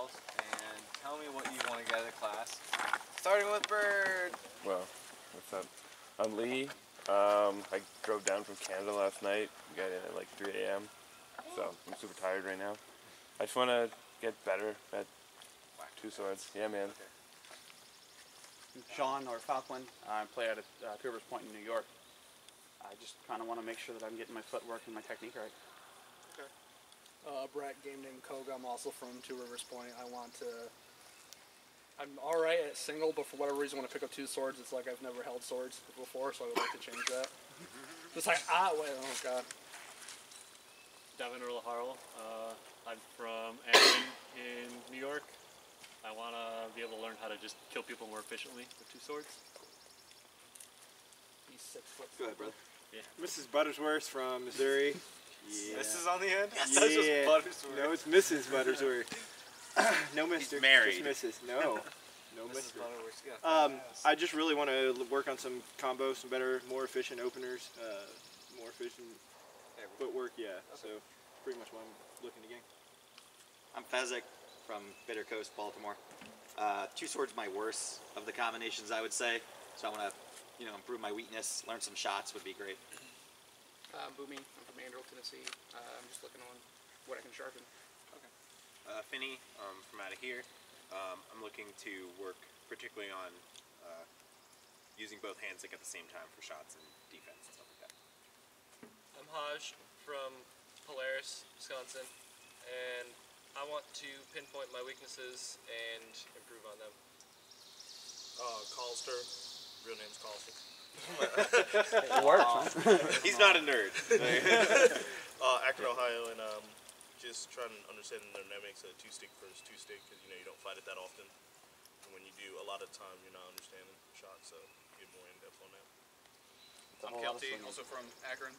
and tell me what you want to get out of the class. Starting with Bird. Well, what's up? I'm Lee. I drove down from Canada last night. Got in at like 3 a.m. So I'm super tired right now. I just want to get better at two swords. Yeah, man. Okay. Sean or Falkland. I play at Two Rivers Point in New York. I just kind of want to make sure that I'm getting my footwork and my technique right. Okay. Brett, game named Koga. I'm also from Two Rivers Point. I'm alright at single, but for whatever reason when I pick up two swords, it's like I've never held swords before, so I would like to change that. It's like, wait, oh god. Devin Harrell. I'm from Akron in New York. I want to be able to learn how to just kill people more efficiently with two swords. He's 6 foot. Go ahead, brother. Yeah. Mrs. Buttersworth from Missouri. Yeah. This is on the end? Yeah. That's just Buttersworth. No, it's Mrs. Buttersworth. No Mr. He's married. Just Mrs. No. No Mrs. Mr. Butterworth, yeah. I just really want to work on some combos, some better, more efficient openers, more efficient footwork, yeah. So pretty much what I'm looking to gain. I'm Fezzik from Bitter Coast, Baltimore. Two swords my worst of the combinations, I would say. So I want to, improve my weakness, learn some shots would be great. Boomy. I'm from Andrew, Tennessee. I'm just looking on what I can sharpen. Okay. Finney, from out of here. I'm looking to work particularly on using both hands at the same time for shots and defense and stuff like that. I'm Haj from Polaris, Wisconsin, and I want to pinpoint my weaknesses and improve on them. Colster. Real name's Colster. It works, huh? He's not a nerd. Akron, Ohio, and just trying to understand the dynamics of two-stick versus two-stick, because you don't fight it that often. And when you do, a lot of the time you're not understanding shots, so get more in depth on that. I'm Kelty, also from Akron.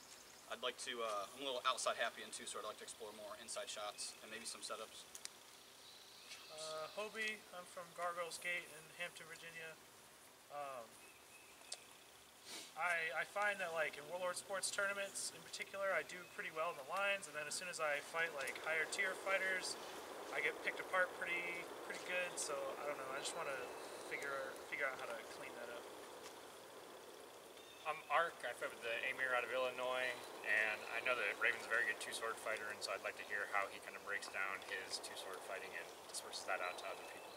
I'd like to, I'm a little outside happy in two, so I'd like to explore more inside shots and maybe some setups. Hobie, I'm from Gargoyles Gate in Hampton, Virginia. I find that in Warlord Sports tournaments in particular, I do pretty well in the lines, and then as soon as I fight higher tier fighters, I get picked apart pretty good. So I don't know. I just want to figure out how to clean that up. I'm Ark. I fight with the Amir out of Illinois, and I know that Raven's a very good two-sword fighter, and so I'd like to hear how he kind of breaks down his two-sword fighting and disperses that out to other people.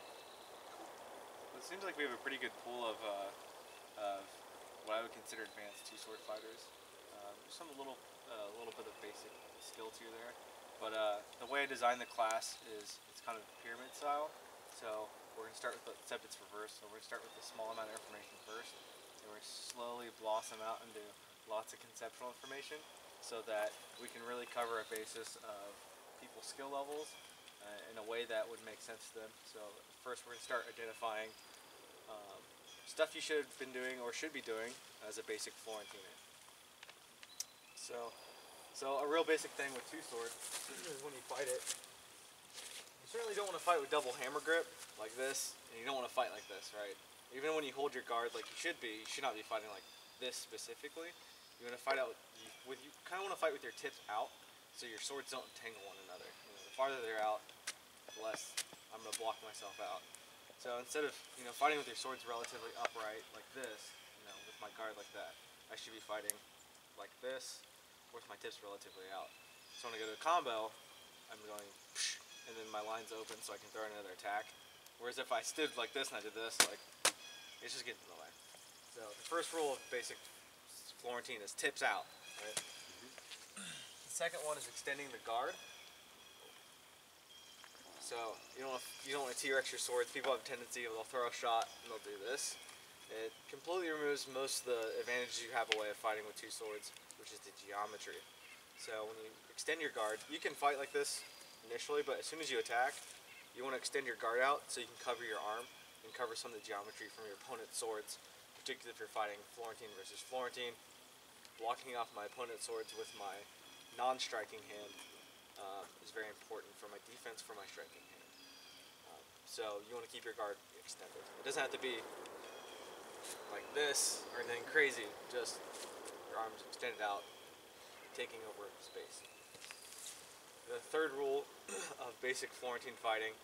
It seems like we have a pretty good pool of what I would consider advanced two-sword fighters. Just some little bit of basic skill tier there. But the way I designed the class is it's kind of pyramid style. So we're going to start with the, except it's reversed. So we're going to start with a small amount of information first, and we're going to slowly blossom out into lots of conceptual information, so that we can really cover a basis of people's skill levels in a way that would make sense to them. So first we're going to start identifying stuff you should have been doing or should be doing as a basic Florentine. So a real basic thing with two swords is when you fight it, you certainly don't want to fight with double hammer grip like this, and you don't want to fight like this, right? Even when you hold your guard like you should not be fighting like this specifically. You want to fight out you kind of want to fight with your tips out, so your swords don't entangle one another. The farther they're out, the less I'm going to block myself out. So instead of fighting with your swords relatively upright like this, with my guard like that, I should be fighting like this, with my tips relatively out. So when I go to a combo, I'm going, and then my line's open so I can throw another attack. Whereas if I stood like this and I did this, it's just getting in the way. So the first rule of basic Florentine is tips out. Right? The second one is extending the guard. So you don't want to T-rex your swords. People have a tendency, they'll throw a shot and they'll do this. It completely removes most of the advantages you have away of fighting with two swords, which is the geometry. So when you extend your guard, you can fight like this initially, but as soon as you attack, you want to extend your guard out so you can cover your arm and cover some of the geometry from your opponent's swords, particularly if you're fighting Florentine versus Florentine. Blocking off my opponent's swords with my non-striking hand is very important for my defense, for my striking hand. So you want to keep your guard extended. It doesn't have to be like this or anything crazy, just your arms extended out, taking over space. The third rule of basic Florentine fighting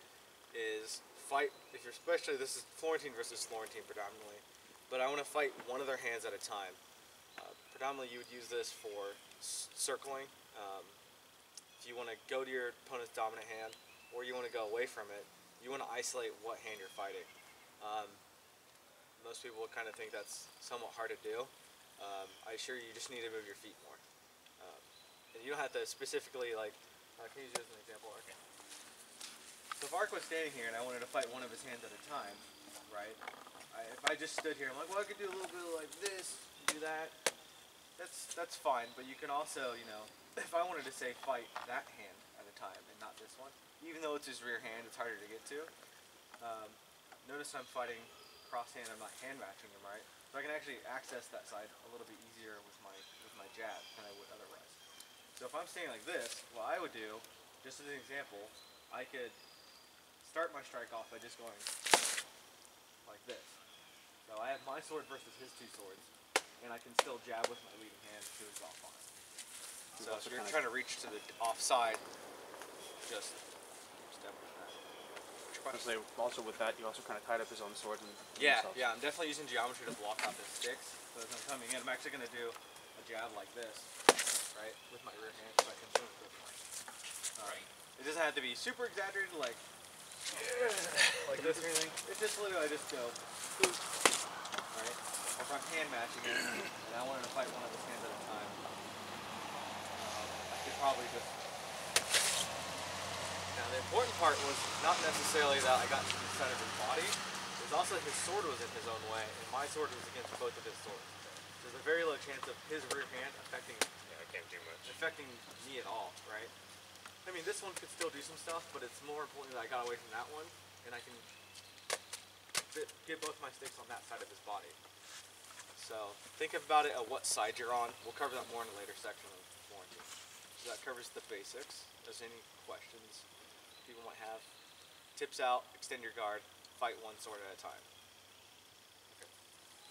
is fight, if you're especially, this is Florentine versus Florentine predominantly, but I want to fight one of their hands at a time. Predominantly you would use this for circling. If you want to go to your opponent's dominant hand, or you want to go away from it, you want to isolate what hand you're fighting. Most people would kind of think that's somewhat hard to do. I assure you, you just need to move your feet more. And you don't have to specifically, like, can you use this as an example? Okay. So if Ark was standing here and I wanted to fight one of his hands at a time, right? If I just stood here, I'm like, well, I could do a little bit of like this, do that. That's fine, but you can also, you know, if I wanted to say fight that hand at a time and not this one, even though it's his rear hand, it's harder to get to. Notice I'm fighting cross hand, I'm not hand matching him, right? So I can actually access that side a little bit easier with my jab than I would otherwise. So if I'm standing like this, what I would do, just as an example, I could start my strike off by just going like this. So I have my sword versus his two swords, and I can still jab with my leading hand to his off on. So if you're trying to reach to the offside, just step with that. Also with that, you also kind of tied up his own sword. And yeah, I'm definitely using geometry to block out the sticks. So as I'm coming in, I'm actually going to do a jab like this, right, with my rear hand, so I can swing with this one. It doesn't have to be super exaggerated, like this or anything. It's just literally, I just go, boop, right? Or if I'm hand matching it, and I wanted to fight one of his hands at a time, I could probably just. Now the important part was not necessarily that I got to the side of his body. It was also his sword was in his own way, and my sword was against both of his swords. There's a very low chance of his rear hand affecting me at all, right? I mean, this one could still do some stuff, but it's more important that I got away from that one, and I can get both my sticks on that side of his body. So think about it at what side you're on. We'll cover that more in a later section of Florentine. So that covers the basics. If there's any questions people might have, tips out, extend your guard, fight one sword at a time. Okay.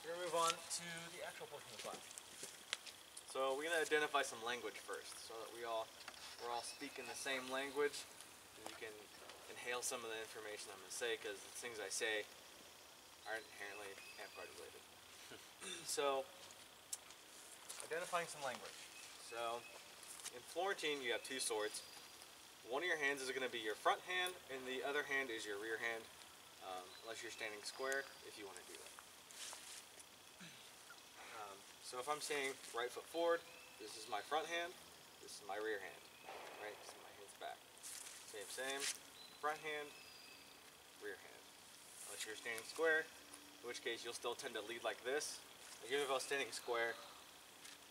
We're gonna move on to the actual portion of the class. So we're gonna identify some language first, so that we're all speaking the same language, and you can inhale some of the information I'm gonna say, because the things I say aren't inherently amp guard related. So, identifying some language. So, in Florentine, you have two swords. One of your hands is going to be your front hand, and the other hand is your rear hand, unless you're standing square, if you want to do that. So if I'm saying right foot forward, this is my front hand, this is my rear hand, right? So my hand's back. Same, front hand, rear hand. Unless you're standing square, in which case you'll still tend to lead like this. Like even if I was standing square,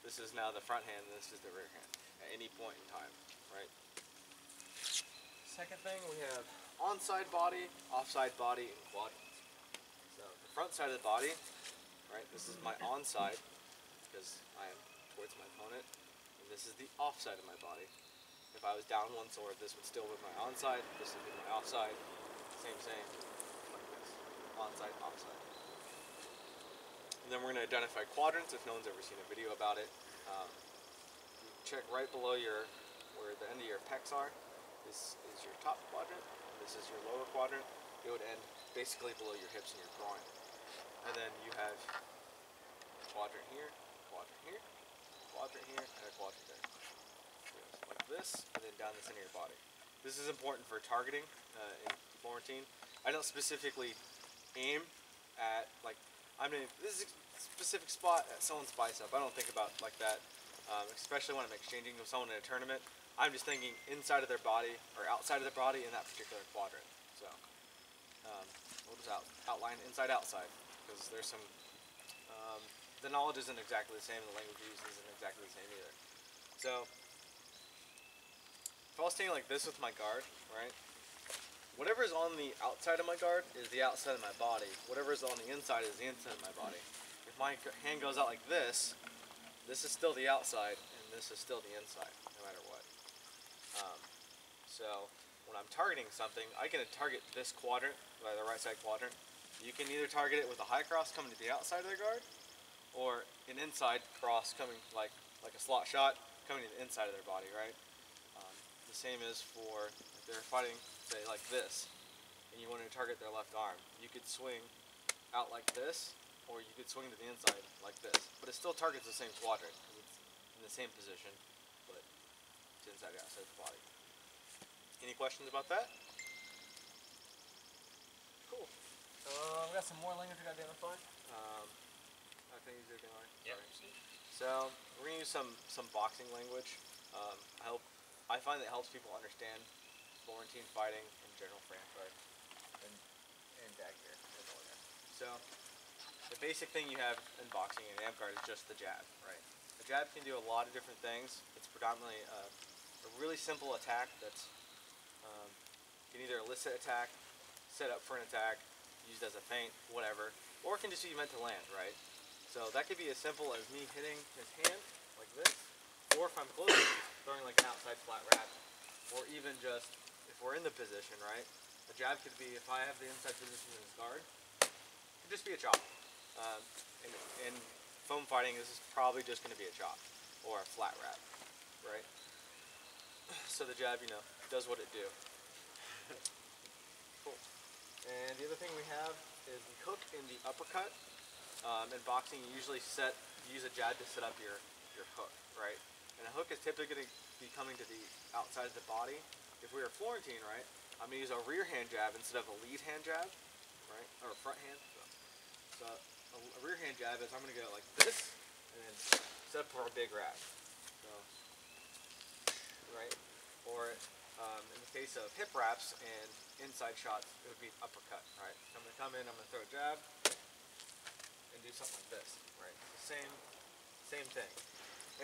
this is now the front hand, and this is the rear hand at any point in time, right? Second thing, we have onside body, offside body, and quadrants. So the front side of the body, right, this is my onside, because I am towards my opponent, and this is the offside of my body. If I was down one sword, this would still be my onside, this would be my offside, same, like this, onside, offside. And then we're going to identify quadrants, if no one's ever seen a video about it. You check right below where the end of your pecs are. This is your top quadrant, and this is your lower quadrant. It would end basically below your hips and your groin. And then you have quadrant here, and a quadrant there. Like this, and then down the center of your body. This is important for targeting in Florentine. I don't specifically aim at, like, this is a specific spot at someone's bicep. I don't think about like that, especially when I'm exchanging with someone in a tournament. I'm just thinking inside of their body or outside of their body in that particular quadrant. So we'll just outline inside outside, because there's some the knowledge isn't exactly the same, the language used isn't exactly the same either. So if I was standing like this with my guard, right, whatever is on the outside of my guard is the outside of my body. Whatever is on the inside is the inside of my body. If my hand goes out like this is still the outside, and this is still the inside, no matter what. So when I'm targeting something, I can target this quadrant, the right side quadrant. You can either target it with a high cross coming to the outside of the guard, or an inside cross coming like a slot shot coming to the inside of their body, right? The same is for if they're fighting, say, like this. and you wanted to target their left arm, you could swing out like this, or you could swing to the inside like this. But it still targets the same quadrant, because it's in the same position, but it's inside or outside the body. Any questions about that? Cool. We got some more language we got to identify. I think you did Yeah. So we're gonna use some boxing language. I find that helps people understand Florentine fighting and general French fight and dagger. So the basic thing you have in boxing and amp guard is just the jab, right? The jab can do a lot of different things. It's predominantly a really simple attack that's you can either elicit attack, set up for an attack, used as a feint, whatever, or it can just be meant to land, right? So that could be as simple as me hitting his hand like this, or if I'm close, throwing like an outside flat wrap, or even just if we're in the position, right? A jab could be, if I have the inside position in his guard, it could just be a chop. In foam fighting, this is probably just going to be a chop or a flat wrap, right? So the jab, does what it do. Cool. And the other thing we have is the hook and the uppercut. In boxing, you usually use a jab to set up your hook, right? And a hook is typically going to be coming to the outside of the body. If we were Florentine, right, I'm going to use a rear hand jab instead of a lead hand jab, right, or a front hand. So a rear hand jab is I'm going to go like this, and then set up for a big wrap. So, right, or in the case of hip wraps and inside shots, it would be uppercut, right? So I'm going to come in, I'm going to throw a jab, and do something like this, right? It's the same thing.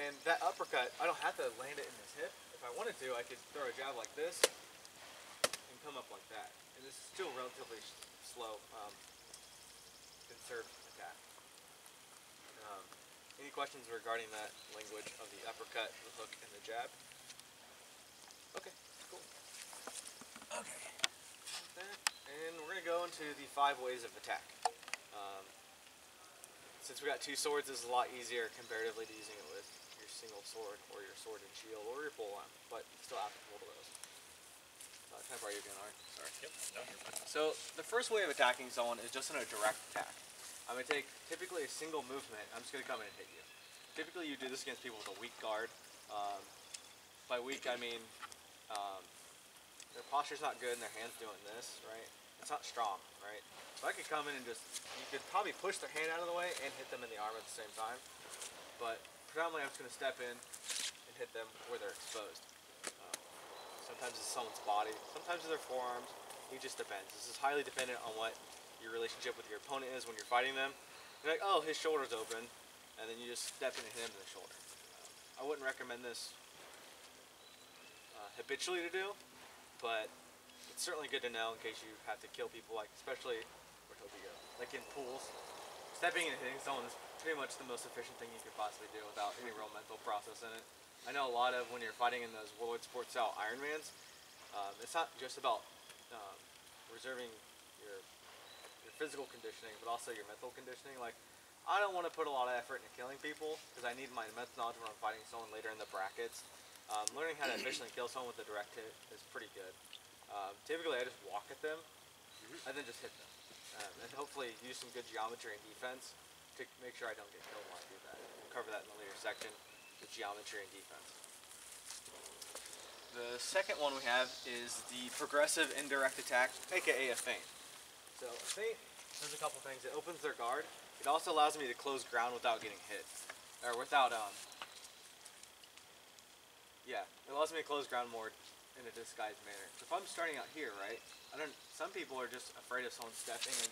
And that uppercut, I don't have to land it in his hip. If I wanted to, I could throw a jab like this and come up like that. And this is still relatively slow insert attack. Any questions regarding that language of the uppercut, the hook, and the jab? Okay, cool. Okay. And we're going to go into the 5 ways of attack. Since we got 2 swords, this is a lot easier comparatively to using it with your single sword or your sword and shield or your pole arm, but it's still applicable to those. Can I borrow your gun, Art? Sorry. Yep. No, you're fine. So the first way of attacking someone is just in a direct attack. I'm going to take typically a single movement. I'm just going to come in and hit you. Typically you do this against people with a weak guard. By weak I mean their posture's not good and their hand's doing this, right? It's not strong, right? So I could come in and you could probably push their hand out of the way and hit them in the arm at the same time. But predominantly I'm just going to step in and hit them where they're exposed. Sometimes it's someone's body, sometimes it's their forearms. It just depends. This is highly dependent on what your relationship with your opponent is when you're fighting them. You're like, oh, his shoulder's open, and then you just step in and hit him in the shoulder. I wouldn't recommend this habitually to do, but it's certainly good to know in case you have to kill people, like especially where'd Toby go? Like in pools. Stepping in and hitting someone is pretty much the most efficient thing you could possibly do without any real mental process in it. I know a lot of when you're fighting in those Warlord Sports style Ironmans, it's not just about reserving your physical conditioning, but also your mental conditioning. Like, I don't want to put a lot of effort into killing people because I need my mental knowledge when I'm fighting someone later in the brackets. Learning how to efficiently kill someone with a direct hit is pretty good. Typically, I just walk at them and then just hit them, and hopefully use some good geometry and defense to make sure I don't get killed when I do that. We'll cover that in the later section, the geometry and defense. The second one we have is the progressive indirect attack, aka a feint. So a feint does a couple things. It opens their guard. It also allows me to close ground without getting hit, or without it allows me to close ground more in a disguised manner. So if I'm starting out here, right? Some people are just afraid of someone stepping and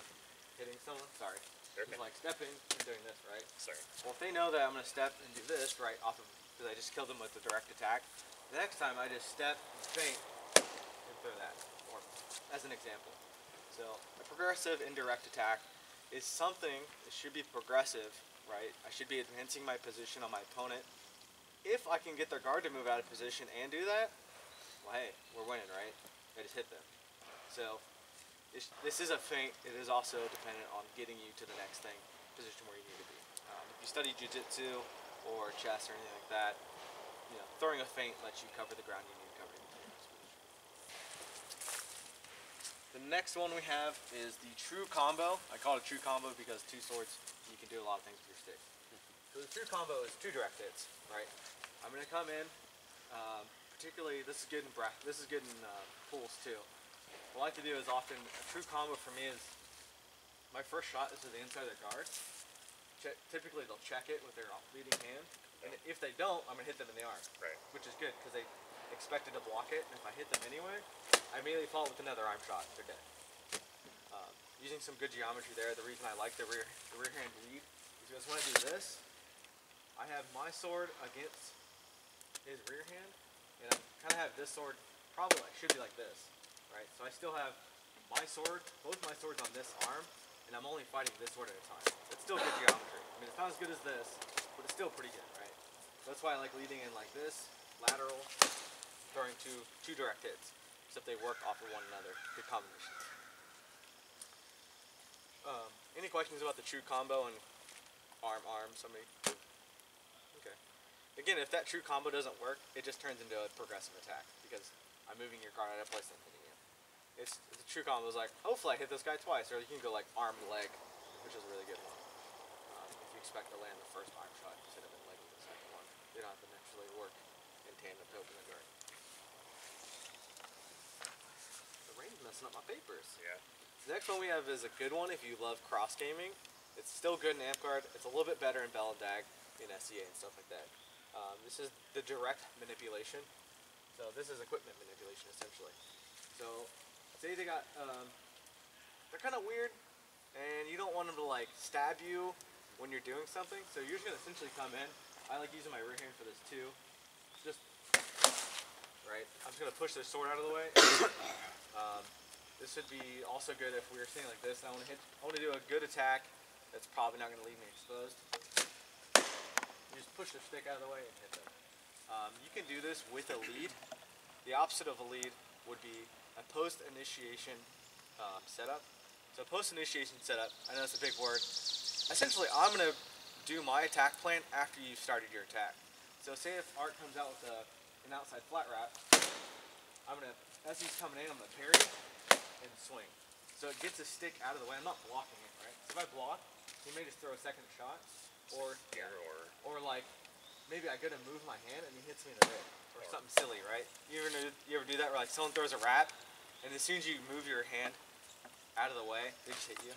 hitting someone. Sorry. Okay. It's like stepping and doing this, right? Sorry. Well, if they know that I'm going to step and do this, right, off of, because I just killed them with a direct attack, the next time I just step and feint and throw that, or as an example. So a progressive indirect attack is something that should be progressive, right? I should be advancing my position on my opponent. If I can get their guard to move out of position and do that, well, hey, we're winning, right? I just hit them. So this is a feint. It is also dependent on getting you to the next position where you need to be. If you study jiu-jitsu or chess or anything like that, throwing a feint lets you cover the ground you need to cover. The next one we have is the true combo. I call it a true combo because two swords, you can do a lot of things with your stick. So the true combo is two direct hits, right? I'm gonna come in, particularly this is good in pools too. What I like to do is often a true combo for me is my first shot is to the inside of their guard. Typically they'll check it with their leading hand, and if they don't, I'm gonna hit them in the arm, which is good because they expected to block it, and if I hit them anyway, I immediately follow with another arm shot. They're dead. Using some good geometry there. The reason I like the rear hand lead is because when I do this, I have my sword against his rear hand, and I kind of have this sword probably should be like this, right? So I still have my sword, both my swords on this arm, and I'm only fighting this sword at a time. It's still good geometry. I mean, it's not as good as this, but it's still pretty good, right? That's why I like leading in like this, lateral, throwing two direct hits, except they work off of one another. Good combinations. Any questions about the true combo and arm, somebody? Okay. Again, if that true combo doesn't work, it just turns into a progressive attack because I'm moving your guard out of place and hitting you. It's the true combo is like, hopefully I hit this guy twice, or you can go like arm to leg, which is a really good one. If you expect to land the first arm shot instead of legging the second one, you don't have to naturally work in tandem to open the guard. The rain's messing up my papers. Yeah. The next one we have is a good one if you love cross gaming. It's still good in Amp Guard. It's a little bit better in Bell and Dag, in SCA and stuff like that. This is the direct manipulation. So this is equipment manipulation essentially. So say they got, they're kind of weird and you don't want them to like stab you when you're doing something. So you're just going to essentially come in. I like using my rear hand for this too. Just, right, I'm just going to push their sword out of the way. This would be also good if we were sitting like this. I want to do a good attack that's probably not going to leave me exposed. You just push the stick out of the way and hit them. You can do this with a lead. The opposite of a lead would be a post-initiation setup. So post-initiation setup, I know it's a big word. Essentially, I'm going to do my attack plan after you've started your attack. So say if Art comes out with an outside flat wrap, I'm going to, as he's coming in, I'm going to parry and swing. So it gets a stick out of the way. I'm not blocking it, right? So if I block, he may just throw a second shot, or like maybe I go to move my hand and he hits me in the rib, or something silly, right? You ever do that where like someone throws a wrap, and as soon as you move your hand out of the way, they just hit you.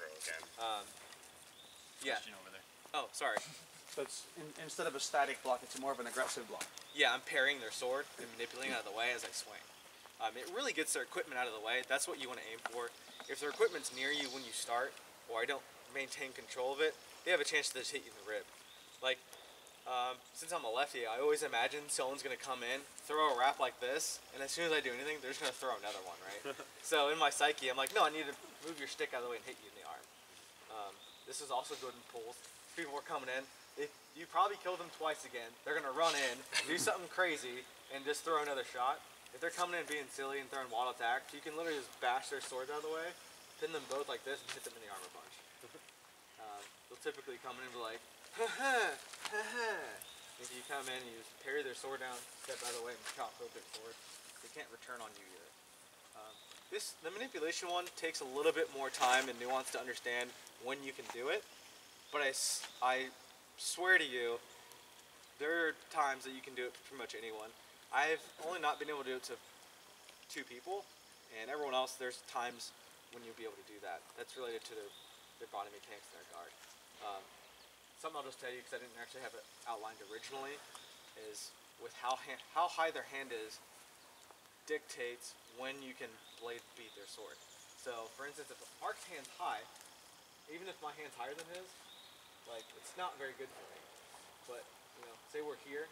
Yeah. Over there. Oh, sorry. So it's instead of a static block, it's more of an aggressive block. Yeah, I'm parrying their sword and manipulating out of the way as I swing. It really gets their equipment out of the way. That's what you want to aim for. If their equipment's near you when you start, or I don't maintain control of it, they have a chance to just hit you in the rib. Like, since I'm a lefty, I always imagine someone's going to come in, throw a wrap like this, and as soon as I do anything, they're just going to throw another one, right? So in my psyche, I'm like, no, I need to move your stick out of the way and hit you in the arm. This is also good in pools. People are coming in. You probably killed them twice again. They're going to run in, do something crazy, and just throw another shot. If they're coming in being silly and throwing wild attacks, you can literally just bash their swords out of the way, pin them both like this, and hit them in the arm a bunch. They'll typically come in and be like, ha ha, ha ha. If you come in and you just parry their sword down, step out of the way, and chop both their swords, they can't return on you either. The manipulation one takes a little bit more time and nuance to understand when you can do it, but I swear to you, there are times that you can do it for pretty much anyone. I've only not been able to do it to 2 people, and everyone else, there's times when you'll be able to do that. That's related to their body mechanics and their guard. Something I'll just tell you, because I didn't actually have it outlined originally, is with how high their hand is, dictates when you can blade beat their sword. So, for instance, if Ark's hand's high, even if my hand's higher than his, like, it's not very good for me. But, you know, say we're here,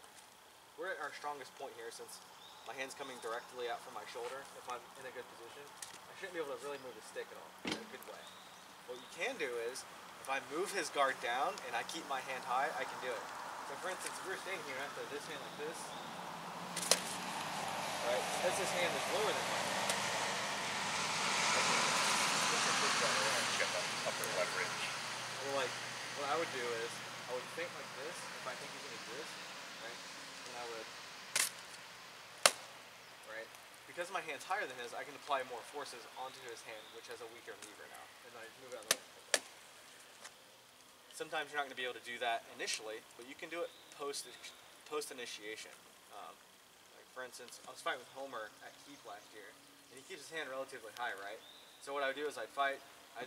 we're at our strongest point here since my hand's coming directly out from my shoulder. If I'm in a good position, I shouldn't be able to really move the stick at all in a good way. What you can do is, if I move his guard down and I keep my hand high, I can do it. So for instance, if we're standing here and I throw this hand like this, right, because his hand is lower than mine, I can push that away. Get that upper leverage. Well, like, what I would do is, I would think like this, if I think he's going to do this, right, then I would, right, because my my hand's higher than his, I can apply more forces onto his hand, which has a weaker lever now, and I move it out of the way. Sometimes you're not going to be able to do that initially, but you can do it post initiation. Like for instance, I was fighting with Homer at Keep last year, and he keeps his hand relatively high, right? So what I would do is I'd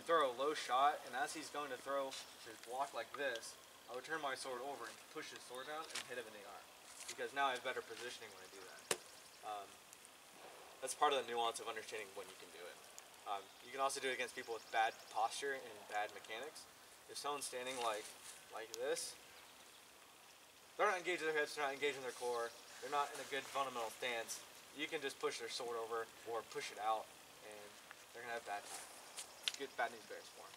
throw a low shot, and as he's going to throw his block like this, I would turn my sword over and push his sword down and hit him in the arm, because now I have better positioning when I do that. That's part of the nuance of understanding when you can do it. You can also do it against people with bad posture and bad mechanics. If someone's standing like this, they're not engaged with their hips, they're not engaged in their core, they're not in a good fundamental stance, you can just push their sword over or push it out, and they're going to have a bad time. Good bad news bears for them.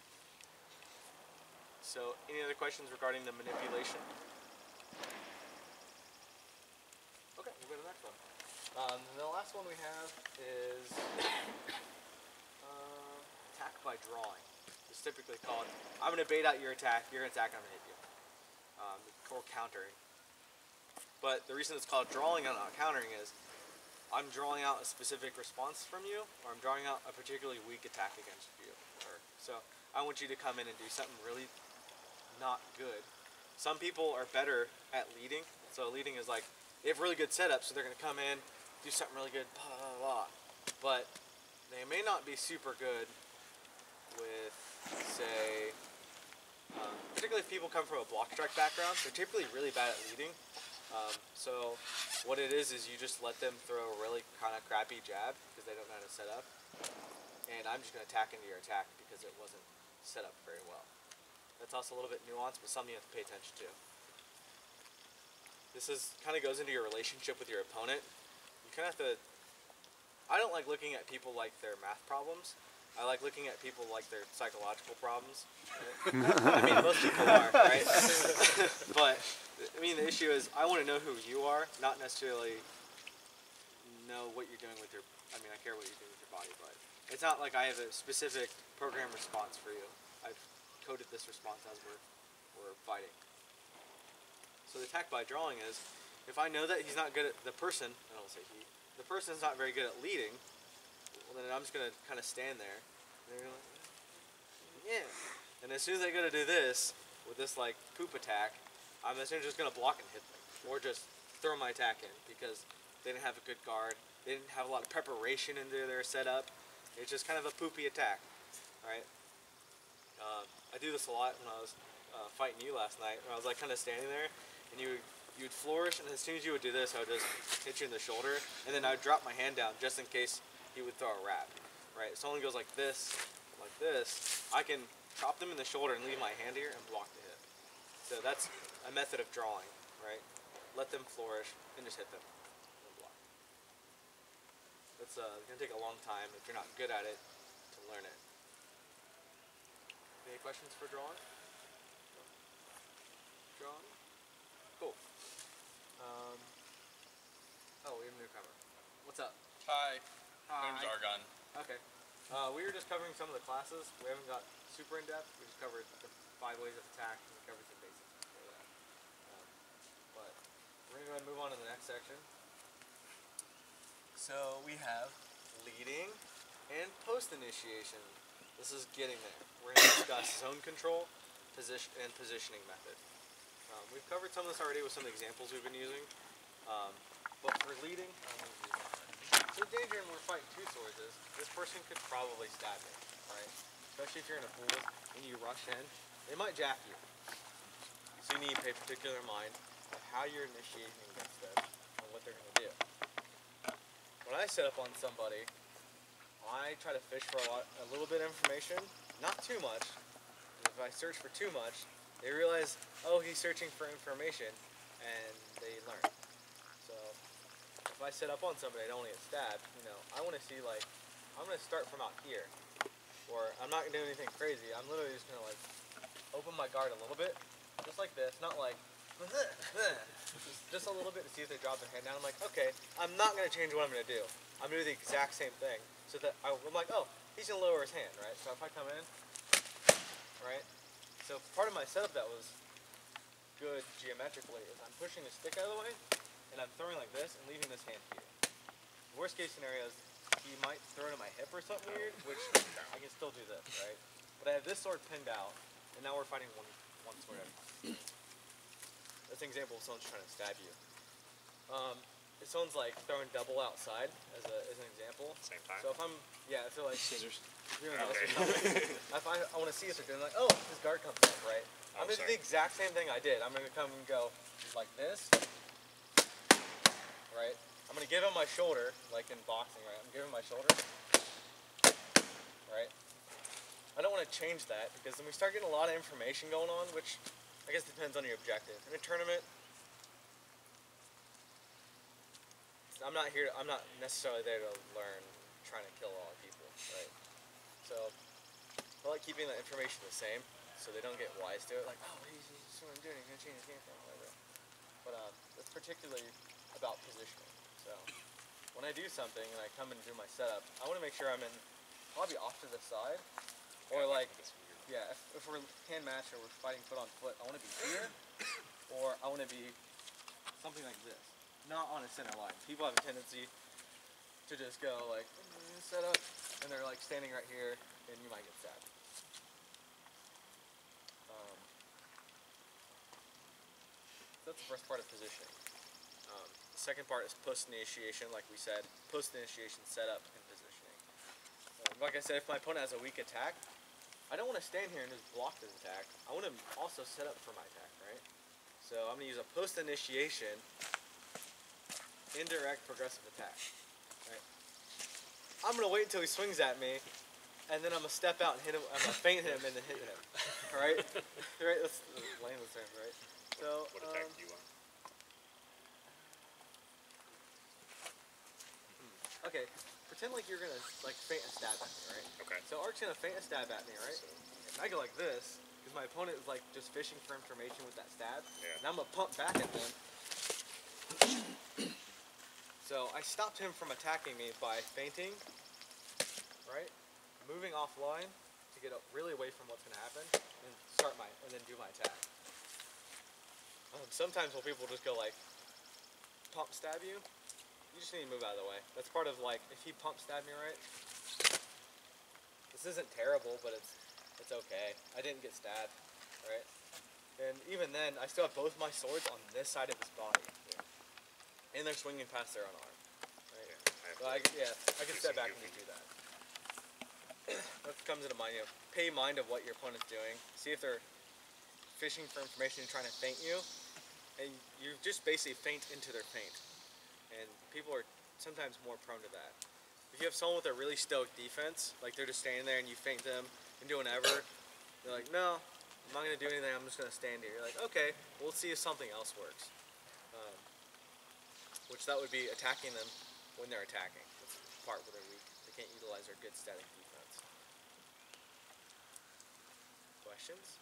So, any other questions regarding the manipulation? Okay, we'll go to the next one. The last one we have is attack by drawing. It's typically called, I'm going to bait out your attack, you're going to attack, I'm going to hit you. Or countering. But the reason it's called drawing and not countering is, I'm drawing out a specific response from you, or I'm drawing out a particularly weak attack against you. So I want you to come in and do something really not good. Some people are better at leading. So leading is like, they have really good setups, so they're going to come in, do something really good, blah, blah, blah. But they may not be super good with, say, particularly if people come from a block strike background, they're typically really bad at leading. So what it is you just let them throw a really kind of crappy jab because they don't know how to set up. And I'm just going to attack into your attack because it wasn't set up very well. That's also a little bit nuanced, but something you have to pay attention to. This kind of goes into your relationship with your opponent. You kind of have to, I don't like looking at people like their math problems. I like looking at people like their psychological problems. Right? I mean, most people are, right? But, I mean, the issue is I want to know who you are, not necessarily know what you're doing with your, I mean, I care what you're doing with your body, but it's not like I have a specific program response for you. I've coded this response as we're fighting. So the attack by drawing is, if I know that he's not good at, the person, I don't say he, the person's not very good at leading, well then I'm just going to kind of stand there, and they're like, yeah. And as soon as they go to do this, with this like poop attack, I'm as soon as just going to block and hit them, or just throw my attack in, because they didn't have a good guard, they didn't have a lot of preparation into their setup, it's just kind of a poopy attack, alright? I do this a lot when I was fighting you last night, when I was like kind of standing there, and you would flourish, and as soon as you would do this, I would just hit you in the shoulder, and then I would drop my hand down just in case he would throw a wrap, right? If someone goes like this, I can chop them in the shoulder and leave my hand here and block the hit. So that's a method of drawing, right? Let them flourish and just hit them and block. It's going to take a long time if you're not good at it to learn it. Any questions for drawing? Drawing? Cool. Oh, we have a newcomer. What's up? Hi. Hi. My name's Argon. Okay. We were just covering some of the classes. We haven't got super in depth. We just covered the 5 ways of attack and we covered some basics before that. But we're going to go ahead and move on to the next section. So we have leading and post initiation. This is getting there. We're going to discuss zone control, and positioning method. We've covered some of this already with some of the examples we've been using. But for leading, so the danger when we're fighting two swords is this person could probably stab me, right? Especially if you're in a pool and you rush in, they might jack you. So you need to pay particular mind of how you're initiating against them and what they're going to do. When I set up on somebody, I try to fish for a little bit of information, not too much. If I search for too much, they realize, oh, he's searching for information, and they learn. So if I set up on somebody, I don't want to get stabbed. I want to see I'm going to start from out here, or I'm not going to do anything crazy. I'm literally just going to open my guard a little bit, just like this, not like just a little bit to see if they drop their hand down. I'm like, okay, I'm not going to change what I'm going to do. I'm going to do the exact same thing, so that I'm like, oh, he's going to lower his hand, right? So if I come in, right? So part of my setup that was good geometrically is I'm pushing the stick out of the way, and I'm throwing like this and leaving this hand here. Worst case scenario is he might throw it at my hip or something weird, which I can still do this, right? But I have this sword pinned out, and now we're fighting one sword at a time. That's an example of someone's trying to stab you. If someone's like throwing double outside as an example. Same time. So if I'm like Scissors. doing Okay. this or something, if I want to see if they're doing like, oh, his guard comes up, right? I'm gonna do the exact same thing I did. I'm gonna come and go like this, right? I'm gonna give him my shoulder, like in boxing, right? I'm giving my shoulder, right? I don't want to change that because then we start getting a lot of information going on, which I guess depends on your objective. In a tournament, I'm not necessarily there to learn trying to kill a lot of people, right? So I like keeping that information the same so they don't get wise to it, like, oh, he's what I'm doing, he's gonna change his game plan, whatever. But it's particularly about positioning. So when I do something and I come and do my setup, I want to make sure I'm in probably off to the side, or like, yeah, if we're hand match or we're fighting foot on foot, I want to be here, or I want to be something like this. Not on a center line. People have a tendency to just go like, set up, and they're like standing right here, and you might get stabbed. That's the first part of positioning. The second part is post-initiation, like we said. Post-initiation setup and positioning. Like I said, if my opponent has a weak attack, I don't want to stand here and just block his attack. I want to also set up for my attack, right? So I'm going to use a post-initiation indirect progressive attack, right? I'm gonna wait until he swings at me, and then I'm gonna step out and hit him. I'm gonna feint him and then hit him. All right, right? That's lame terms, right? So. What attack do you want? Okay, pretend like you're gonna like feint a stab at me, right? Okay. So Ark's gonna feint a stab at me, right? And I go like this because my opponent is like just fishing for information with that stab. Yeah. And I'm gonna pump back at them. So I stopped him from attacking me by feinting, right? Moving offline to get really away from what's going to happen, and then do my attack. Sometimes when people just go like, pump stab you, you just need to move out of the way. That's part of like, if he pump stabbed me, right? This isn't terrible, but it's okay. I didn't get stabbed, right? And even then, I still have both my swords on this side of his body. And they're swinging past their own arm. Right? So I can step back and just do that. That comes into mind, pay mind of what your opponent's doing. See if they're fishing for information and trying to feint you. And you just basically feint into their feint. And people are sometimes more prone to that. If you have someone with a really stoic defense, like they're just standing there and you feint them and do whatever, they're like, no, I'm not going to do anything, I'm just going to stand here. You're like, okay, we'll see if something else works. Which that would be attacking them when they're attacking. That's the part where they're weak. They can't utilize their good static defense. Questions?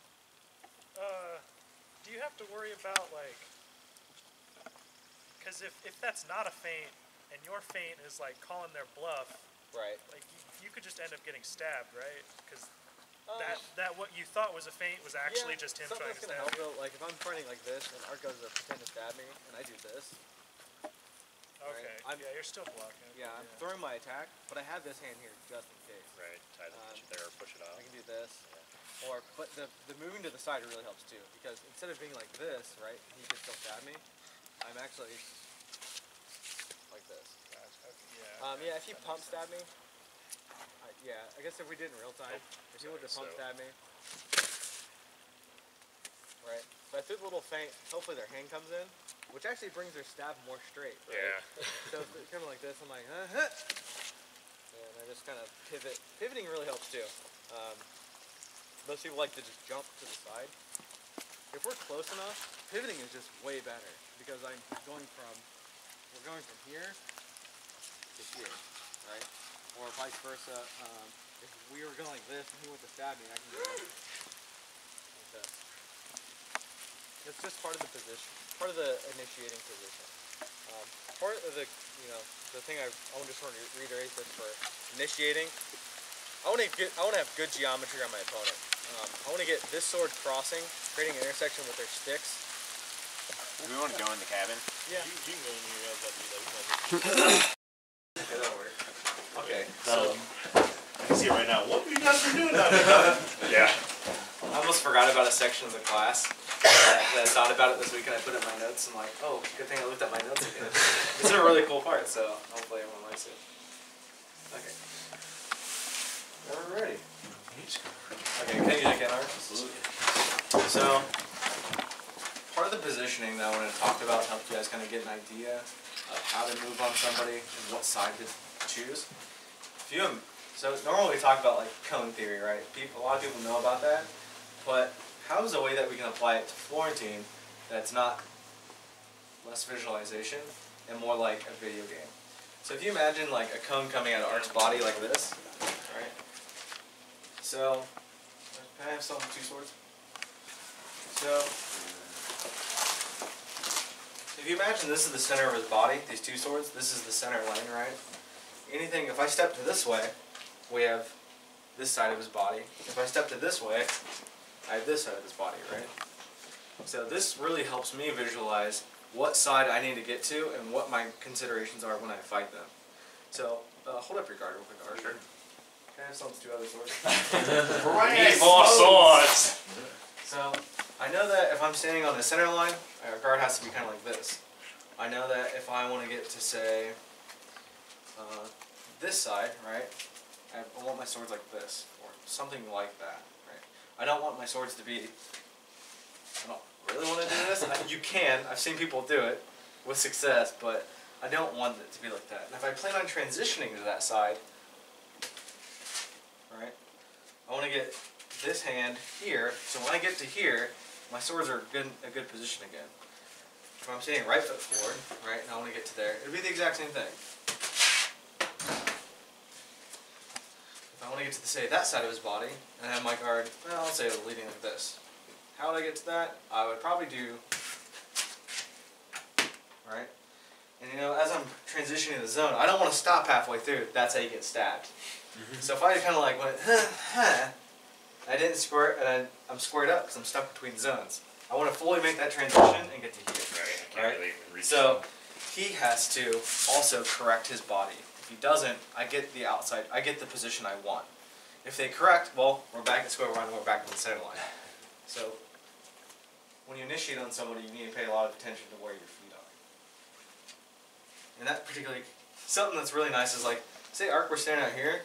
Do you have to worry about like, because if that's not a feint and your feint is like calling their bluff, right? Like you could just end up getting stabbed, right? Because that what you thought was a feint was actually just him trying to stab you. Help, though, like if I'm fighting like this and Art goes to pretend to stab me and I do this. Okay. Right? Yeah, you're still blocking. Yeah, I'm throwing my attack, but I have this hand here just in case. Right. Tie the there or push it off. I can do this. Yeah. But the moving to the side really helps too, because instead of being like this, right, he can still stab me. I'm actually like this. Yeah. If he pump stab me, I guess if we did in real time, if he would have pump stab me, right? So I threw the little feint. Hopefully their hand comes in, which actually brings their stab more straight, right? Yeah. So if it's kind of like this, I'm like, and I just kind of pivot. Pivoting really helps too. Most people like to just jump to the side. If we're close enough, pivoting is just way better because we're going from here to here, right? Or vice versa. If we were going like this and he went to stab me, I can go like this. It's just part of the position, part of the initiating position. Part of the, the thing I just want to reiterate this for initiating. I want to have good geometry on my opponent. I want to get this sword crossing, creating an intersection with their sticks. Do we want to go in the cabin? Yeah. You can go in here. Okay, that'll work. Okay. So, I can see it right now. What have you guys been doing out here? Yeah. I almost forgot about a section of the class. I thought about it this week and I put it in my notes. I'm like, oh, good thing I looked at my notes again. It's a really cool part, so hopefully everyone likes it. Okay. We're ready. Okay, can you again, Art? Absolutely. So, part of the positioning that I wanted to talk about to help you guys kind of get an idea of how to move on somebody and what side to choose. So normally we talk about like cone theory, right? A lot of people know about that, but how is a way that we can apply it to Florentine that's not less visualization and more like a video game? So if you imagine like a cone coming out of Art's body like this, right? So, can I have some 2 swords? So, if you imagine this is the center of his body, these 2 swords, this is the center lane, right? Anything, if I step to this way, we have this side of his body. If I step to this way, I have this side of his body, right? So this really helps me visualize what side I need to get to and what my considerations are when I fight them. So, hold up your guard real quick, Art. Sure. Can I have some 2 other swords? Need more swords! So, I know that if I'm standing on the center line, our guard has to be kind of like this. I know that if I want to get to, say, this side, right, I want my swords like this, or something like that, right? I don't want my swords to be, I don't really want to do this. You can, I've seen people do it with success, but I don't want it to be like that. And if I plan on transitioning to that side, right, I want to get this hand here, so when I get to here, my swords are in a good position again. If I'm standing right foot forward, right, and I want to get to there, it'd be the exact same thing. If I want to get to, say, that side of his body, and have my guard, well, I'll say leading like this. How would I get to that? I would probably do, right? And you know, as I'm transitioning the zone, I don't want to stop halfway through. That's how you get stabbed. So if I kind of like went, I didn't square, and I'm squared up because I'm stuck between zones. I want to fully make that transition and get to here. Right, I can't really reach So he has to also correct his body. If he doesn't, I get the outside, I get the position I want. If they correct, well, we're back at square one, we're back to the center line. So when you initiate on somebody, you need to pay a lot of attention to where your feet are. And that particularly, something that's really nice is like, say Ark, we're standing out here,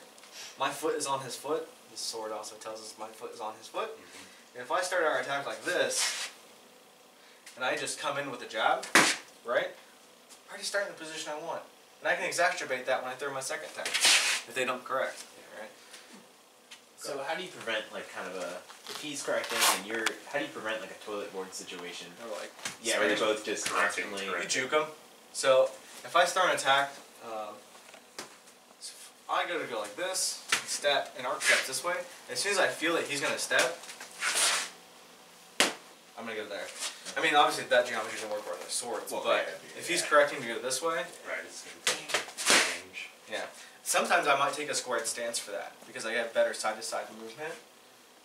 my foot is on his foot. This sword also tells us my foot is on his foot. And if I start our attack like this, and I just come in with a jab, right? I'm already starting the position I want. And I can exacerbate that when I throw my second attack, if they don't correct, right? So how do you prevent like kind of a, if he's correcting and you're, how do you prevent like a toilet board situation? Or like, yeah, where they're both just constantly. You juke them. So if I start an attack, I gotta go like this, step, and Arc steps this way. As soon as I feel that he's gonna step, I'm gonna go there. I mean, obviously that geometry doesn't work for other swords, but if he's correcting to go this way, right, it's gonna change. Yeah. Sometimes I might take a squared stance for that because I get better side-to-side movement,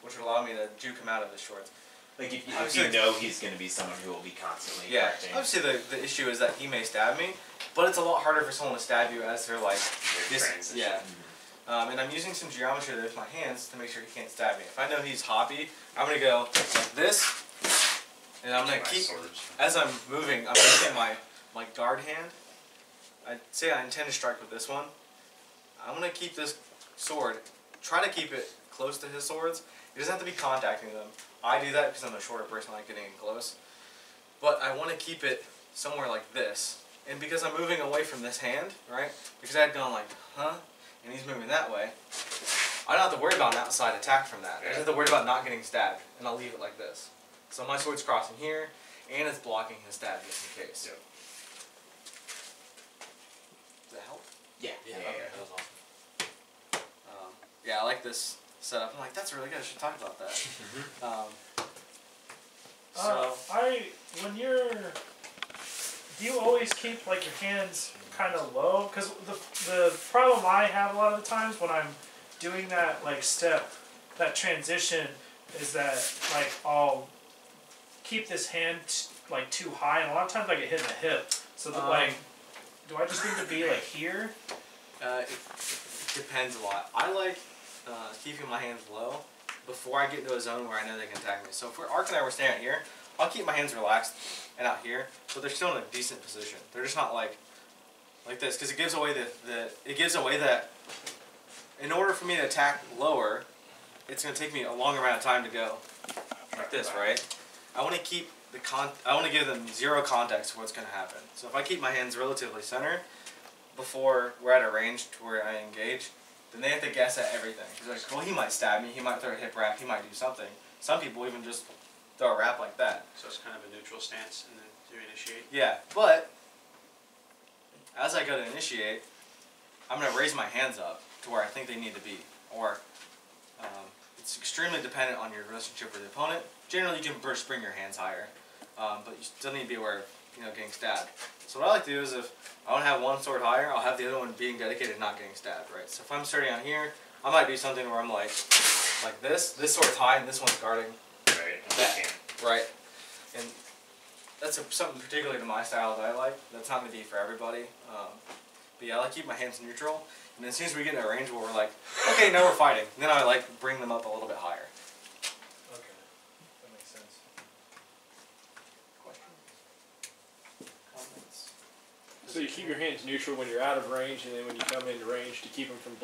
which would allow me to juke him out of his shorts. Like if you know he's going to be someone who will be constantly correcting. Obviously the issue is that he may stab me, but it's a lot harder for someone to stab you as they're like this. Yeah. And I'm using some geometry there with my hands to make sure he can't stab me. If I know he's hoppy, I'm going to go like this, and I'm going to keep, as I'm moving, I'm using my guard hand. I'd say I intend to strike with this one. I'm going to keep this sword, try to keep it close to his swords. He doesn't have to be contacting them. I do that because I'm a shorter person, I like getting in close. But I want to keep it somewhere like this. And because I'm moving away from this hand, right, because I had gone like, and he's moving that way, I don't have to worry about an outside attack from that. I just have to worry about not getting stabbed, and I'll leave it like this. So my sword's crossing here, and it's blocking his stab just in case. Yep. Does that help? Yeah. Okay, that was awesome. Yeah, I like this setup. I'm like, that's really good. I should talk about that. Do you always keep like your hands kind of low? Because the problem I have a lot of the times when I'm doing that like step, that transition, is that like I'll keep this hand like too high, and a lot of times I get hit in the hip. So that like, do I just need to be like here? depends a lot. I like keeping my hands low before I get into a zone where I know they can attack me. So if Ark and I were standing out here, I'll keep my hands relaxed and out here, but they're still in a decent position. They're just not like this, because it gives away that in order for me to attack lower, it's going to take me a long amount of time to go like this, right? I want to keep I want to give them zero context for what's going to happen. So if I keep my hands relatively centered before we're at a range to where I engage, then they have to guess at everything. Because like, well, he might stab me, he might throw a hip wrap, he might do something. Some people even just throw a wrap like that. So it's kind of a neutral stance and then you initiate? Yeah, but as I go to initiate, I'm going to raise my hands up to where I think they need to be. Or it's extremely dependent on your relationship with the opponent. Generally, you can just bring your hands higher, but you still need to be aware of getting stabbed. So what I like to do is if I want to have one sword higher, I'll have the other one being dedicated, not getting stabbed, right? So if I'm starting out here, I might do something where I'm like this sword's high and this one's guarding that, right? And that's something particularly to my style that I like. That's not going to be for everybody. But yeah, I like to keep my hands neutral. And then as soon as we get in a range where we're like, okay, now we're fighting, then I like bring them up a little bit higher. Okay, that makes sense. Questions? Comments? So you keep your hands neutral when you're out of range, and then when you come into range to keep them from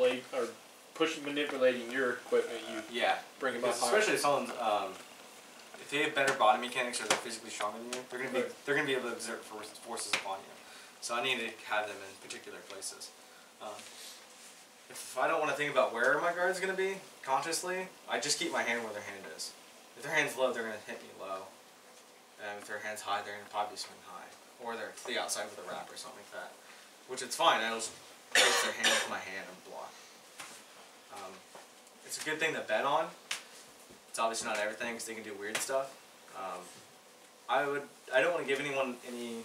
manipulating your equipment, you bring them up higher. Especially if someone's if they have better body mechanics or they're physically stronger than you, they're gonna be able to exert forces upon you. So I need to have them in particular places. If I don't want to think about where my guard's going to be consciously, I just keep my hand where their hand is. If their hand's low, they're going to hit me low. And if their hand's high, they're going to probably swing high. Or they're to the outside with a wrap or something like that. Which it's fine. I'll just place their hand with my hand and block. It's a good thing to bet on. It's obviously not everything because they can do weird stuff. I don't want to give anyone any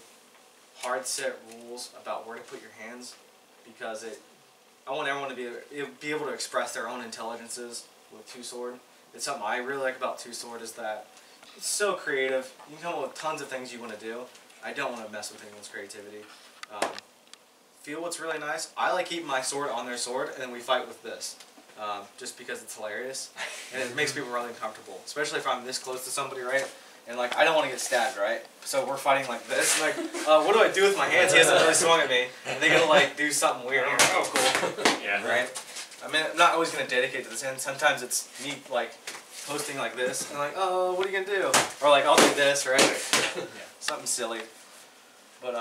hard set rules about where to put your hands because I want everyone to be able to express their own intelligences with two-sword. It's something I really like about two-sword is that it's so creative. You can come up with tons of things you want to do. I don't want to mess with anyone's creativity. Feel what's really nice. I like keeping my sword on their sword and then we fight with this. Just because it's hilarious and it makes people really uncomfortable. Especially if I'm this close to somebody, right? And like I don't want to get stabbed, right? So we're fighting like this. And, like, what do I do with my hands? He hasn't really swung at me, and they're gonna like do something weird. I'm like, oh, cool. Yeah. Right. I mean, I'm not always gonna dedicate to this hand. Sometimes it's me like posting like this, and like, oh, what are you gonna do? Or like I'll do this, right? Something silly. But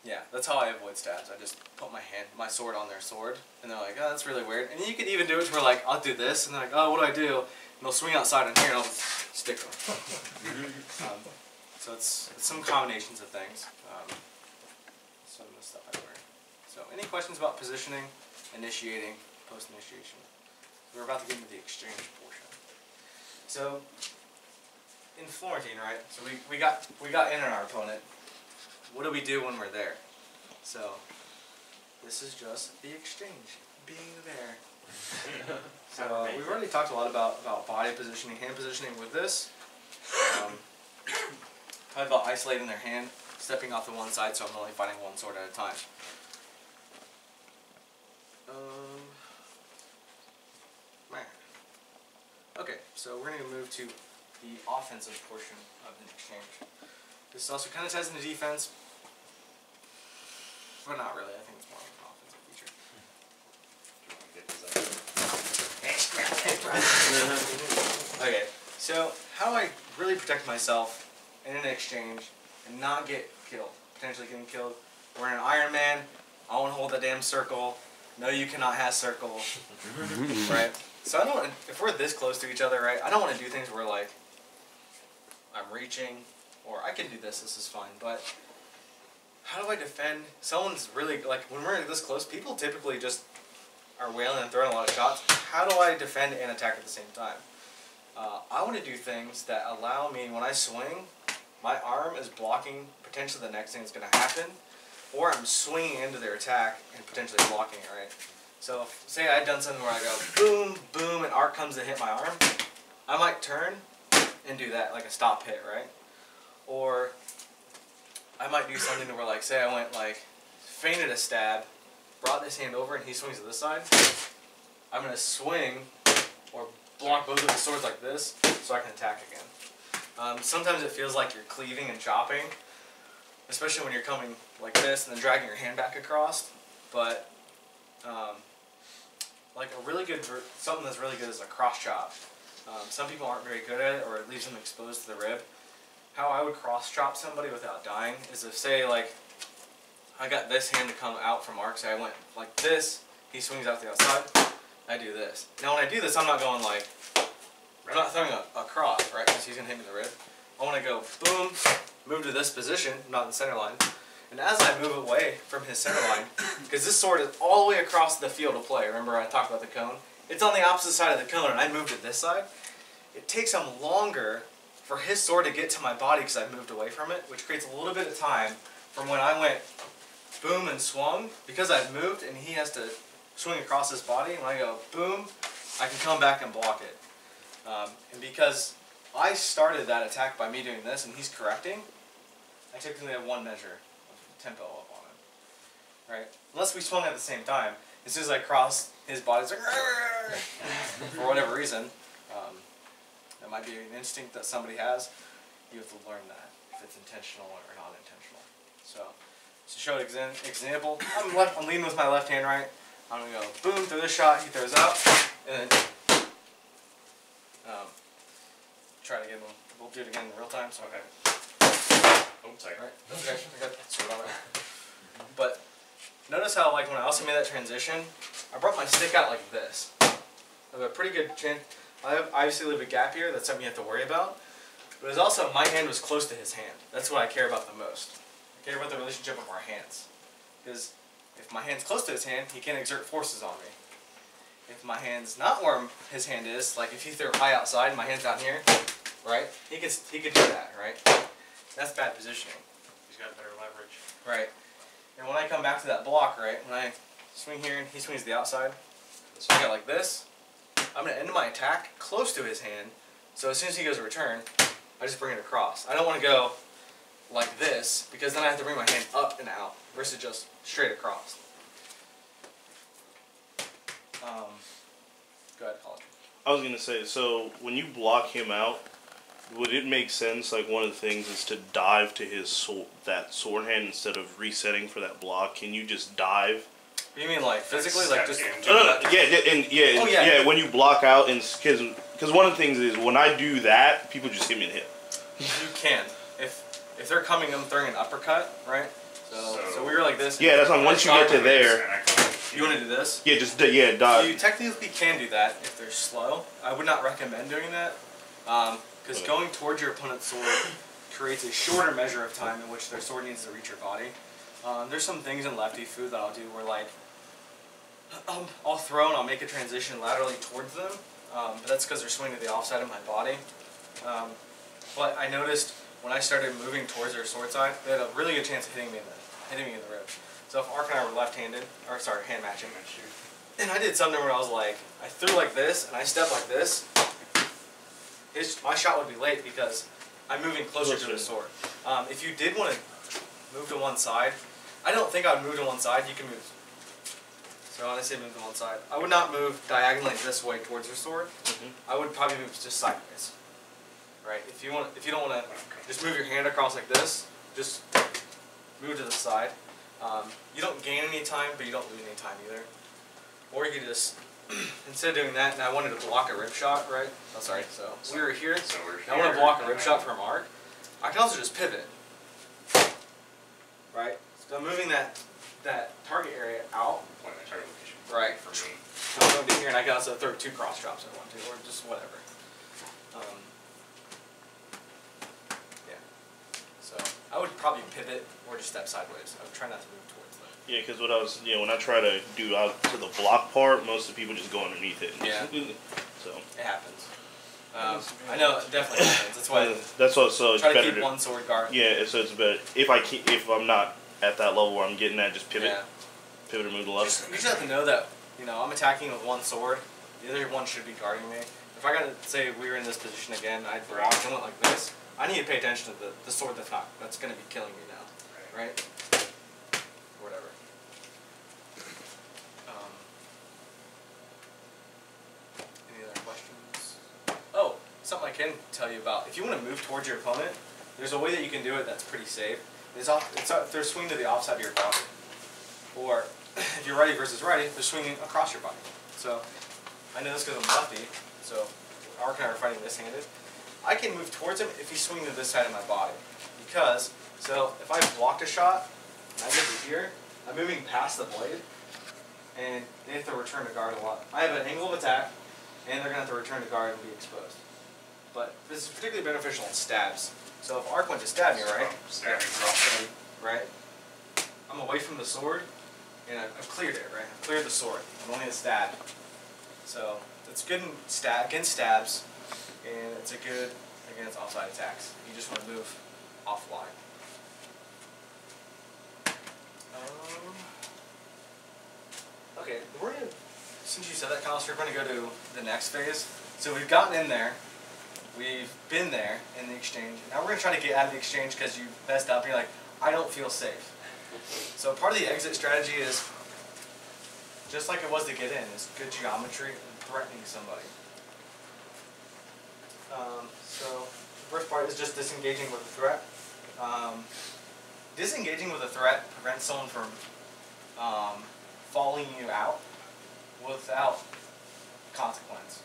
yeah, that's how I avoid stabs. I just put my sword on their sword, and they're like, oh, that's really weird. And you could even do it to where like I'll do this, and they're like, oh, what do I do? And they'll swing outside on here, and I'll stick them. So it's some combinations of things. Some of the stuff I learned. So any questions about positioning, initiating, post-initiation? We're about to get into the exchange portion. So in Florentine, right? So we got in on our opponent. What do we do when we're there? So this is just the exchange, being there. So we've already talked a lot about body positioning, hand positioning with this. Probably about isolating their hand, stepping off to one side so I'm only fighting one sword at a time. Okay, so we're going to move to the offensive portion of the exchange. This also kind of ties into defense, but not really. I think it's more of an offensive feature. Okay, so how do I really protect myself in an exchange and not get killed, potentially getting killed? We're in an Iron Man. I want to hold the damn circle. No, you cannot have circle. Right? So I don't want to, if we're this close to each other, right, I don't want to do things where like I'm reaching or I can do this is fine, but how do I defend? Someone's really, like when we're this close, people typically just are wailing and throwing a lot of shots. How do I defend and attack at the same time? I want to do things that allow me, when I swing, my arm is blocking potentially the next thing that's going to happen, or I'm swinging into their attack and potentially blocking it, right? So if, say I had done something where I go boom, boom, and arc comes to hit my arm, I might turn and do that, like a stop hit, right? Or I might do something where, like, say I went, like, feinted a stab, brought this hand over and he swings to this side, I'm going to swing or block both of the swords like this so I can attack again. Sometimes it feels like you're cleaving and chopping, especially when you're coming like this and then dragging your hand back across. But like a really good, something that's really good is a cross chop. Some people aren't very good at it, or it leaves them exposed to the rib. How I would cross chop somebody without dying is if, say, like, I got this hand to come out from arc, say I went like this, he swings out the outside, I do this. Now when I do this, I'm not going like, I'm not throwing a cross, right, because he's going to hit me in the rib. I want to go boom, move to this position, not in the center line, and as I move away from his center line, because this sword is all the way across the field of play, remember I talked about the cone? It's on the opposite side of the cone and I moved to this side. It takes him longer for his sword to get to my body because I moved away from it, which creates a little bit of time from when I went boom and swung, because I've moved and he has to swing across his body. When I go boom, I can come back and block it. And because I started that attack by me doing this and he's correcting, I typically have one measure of tempo up on him. Right? Unless we swung at the same time, as soon as I cross his body, it's like for whatever reason. That might be an instinct that somebody has. You have to learn that, if it's intentional or not intentional. So to show an example, I'm leading with my left hand, right? I'm going to go boom, throw this shot, he throws out, and then try to get him. We'll do it again in real time. So okay. Oh, sorry. Right. Okay, I got that sword on it. But notice how, like, when I also made that transition, I brought my stick out like this. I have a pretty good chance. I obviously leave a gap here. That's something you have to worry about. But it's also, my hand was close to his hand. That's what I care about the most. I care about the relationship of our hands. Because if my hand's close to his hand, he can't exert forces on me. If my hand's not where his hand is, like if he threw high outside and my hand's down here, right? He could do that, right? That's bad positioning. He's got better leverage. Right. And when I come back to that block, right, when I swing here and he swings to the outside, so I go like this, I'm going to end my attack close to his hand, so as soon as he goes to return, I just bring it across. I don't want to go like this, because then I have to bring my hand up and out, versus just straight across. Go ahead, College. I was going to say, so when you block him out, would it make sense, like one of the things is to dive to his that sword hand instead of resetting for that block? Can you just dive? You mean like physically, like just? Yeah. When you block out, and because one of the things is when I do that, people just hit me in the hip. You can if they're coming, I'm throwing an uppercut, right? So we were like this. Yeah, that's on. Once you get to there, you want to do this? Yeah, just dive. You technically can do that if they're slow. I would not recommend doing that, because going towards your opponent's sword creates a shorter measure of time in which their sword needs to reach your body. There's some things in lefty food that I'll do where, like, I'll throw and I'll make a transition laterally towards them, but that's because they're swinging to the offside of my body. But I noticed when I started moving towards their sword side, they had a really good chance of hitting me in the rib. So if Ark and I were left-handed, or sorry, hand matching, and I did something where I was like, I threw like this and I stepped like this, my shot would be late because I'm moving closer to the sword. If you did want to move to one side, I don't think I would move to one side. You can move. So when I say move to one side, I would not move diagonally this way towards your sword. I would probably move just sideways. Right? If you don't want to just move your hand across like this, just move to the side. You don't gain any time, but you don't lose any time either. Or you could just, instead of doing that, and I wanted to block a rib shot, right? Oh, sorry. So we were here. I want to block a rib shot from Ark. I can also just pivot. Right? So I'm moving that target area out. Right. I'm going to here, and I can also throw 2 cross drops if I want to, or just whatever. Yeah. So I would probably pivot or just step sideways. I would try not to move towards them. Yeah, because what I was, when I try to do out to the block part, most of the people just go underneath it. Yeah. So it happens. I know it definitely happens. That's why. So it's try better to keep one sword guard. Yeah, so it's better if I'm not at that level where I'm getting at, just pivot, pivot or move to the left. You just have to know that I'm attacking with one sword. The other one should be guarding me. If I got to say we were in this position again, I'd block and went like this. I need to pay attention to the sword that's going to be killing me now, right? Or whatever. can tell you about, if you want to move towards your opponent, there's a way that you can do it that's pretty safe. They're swinging to the offside of your body. Or if you're righty versus righty, they're swinging across your body. So I know this because I'm lefty, so Ark and I are fighting this-handed. I can move towards him if he's swinging to this side of my body. Because, so if I blocked a shot, and I get to here, I'm moving past the blade, and they have to return to guard a lot. I have an angle of attack, and they're going to have to return to guard and be exposed. But this is particularly beneficial in stabs. So if Ark went to stab me, right? Right? I'm away from the sword, and I've cleared it, right? I've cleared the sword. I'm only a stab. So it's good against stabs, and it's a good against offside attacks. You just want to move offline. Okay, since you said that, Kyle, we're going to go to the next phase. So we've gotten in there. We've been there in the exchange. Now we're going to try to get out of the exchange because you messed up and you're like, I don't feel safe. So part of the exit strategy is, just like it was to get in, is good geometry and threatening somebody. So the first part is just disengaging with a threat. Disengaging with a threat prevents someone from following you out without consequence.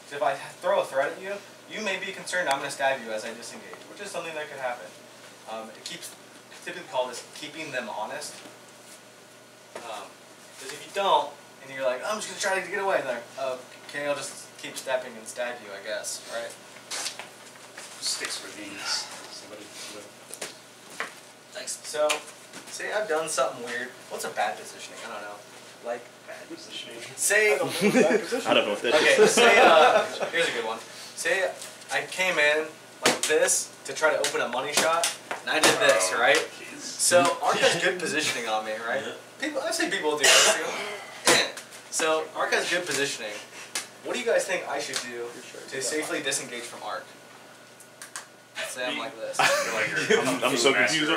So if I throw a threat at you, you may be concerned I'm going to stab you as I disengage, which is something that could happen. It keeps, typically called as keeping them honest. Because if you don't, and you're like, I'm just going to try to get away, they're like, okay, I'll just keep stepping and stab you, I guess, right? Sticks for these. Somebody. Thanks. So, say I've done something weird. What's a bad positioning? I don't know. Like, Bad positioning. say, I don't know if that okay, is. say, here's a good one. Say I came in like this to try to open a money shot, and I did this, right? So Ark has good positioning on me, right? I say people do this too. So Ark has good positioning. What do you guys think I should do to safely disengage from Ark? Say I'm like this. I'm so confused.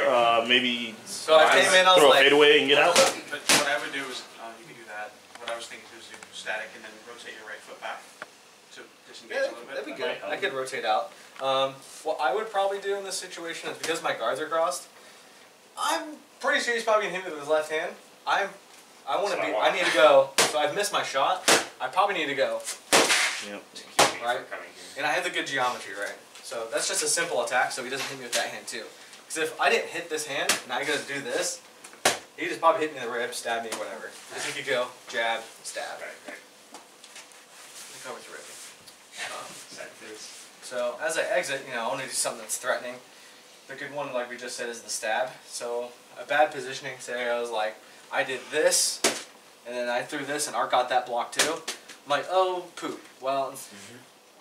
Maybe So I came in, I was throw a like, fadeaway and get out. But what I would do is, you could do that. What I was thinking is do static and then rotate your right foot back to disengage a little bit. that'd be good. I could rotate out. What I would probably do in this situation is, because my guards are crossed, I'm pretty sure he's probably gonna hit me with his left hand. I need to go. So I've missed my shot. I probably need to go. Yep. Right? And I have the good geometry, right? So that's just a simple attack, so he doesn't hit me with that hand too. Because if I didn't hit this hand, and I go to do this, he just probably hit me in the rib, stab me, whatever. Because he could go, jab, stab. Right. Look over his rib. So as I exit, I want to do something that's threatening. The good one, like we just said, is the stab. So a bad positioning scenario is like, I did this, and then I threw this, and Ark got that block too. I'm like, oh, poop. Well,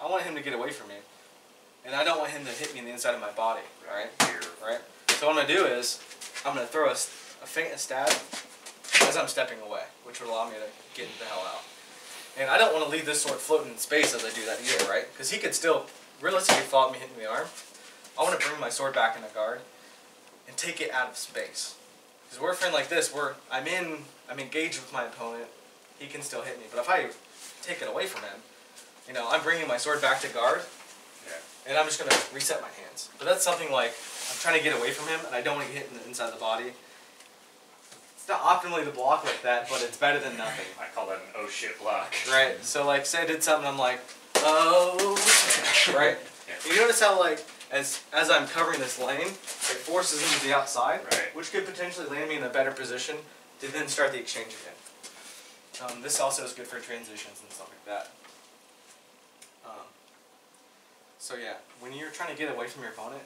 I want him to get away from me. And I don't want him to hit me in the inside of my body, right? Right? So what I'm going to do is, I'm going to throw a feint stab as I'm stepping away, which would allow me to get the hell out. And I don't want to leave this sword floating in space as I do that either, right? Because he could still realistically follow me hitting the arm. I want to bring my sword back into guard and take it out of space. Because we're a friend like this, I'm engaged with my opponent, he can still hit me. But if I take it away from him, I'm bringing my sword back to guard, and I'm just going to reset my hands. But that's something like, I'm trying to get away from him, and I don't want to get hit in the inside of the body. It's not optimally to block like that, but it's better than nothing. I call that an oh shit block. Right, so like, say I did something, I'm like, oh, right? You notice how like, as I'm covering this lane, it forces him to the outside, which could potentially land me in a better position to then start the exchange again. This also is good for transitions and stuff like that. So yeah, when you're trying to get away from your opponent,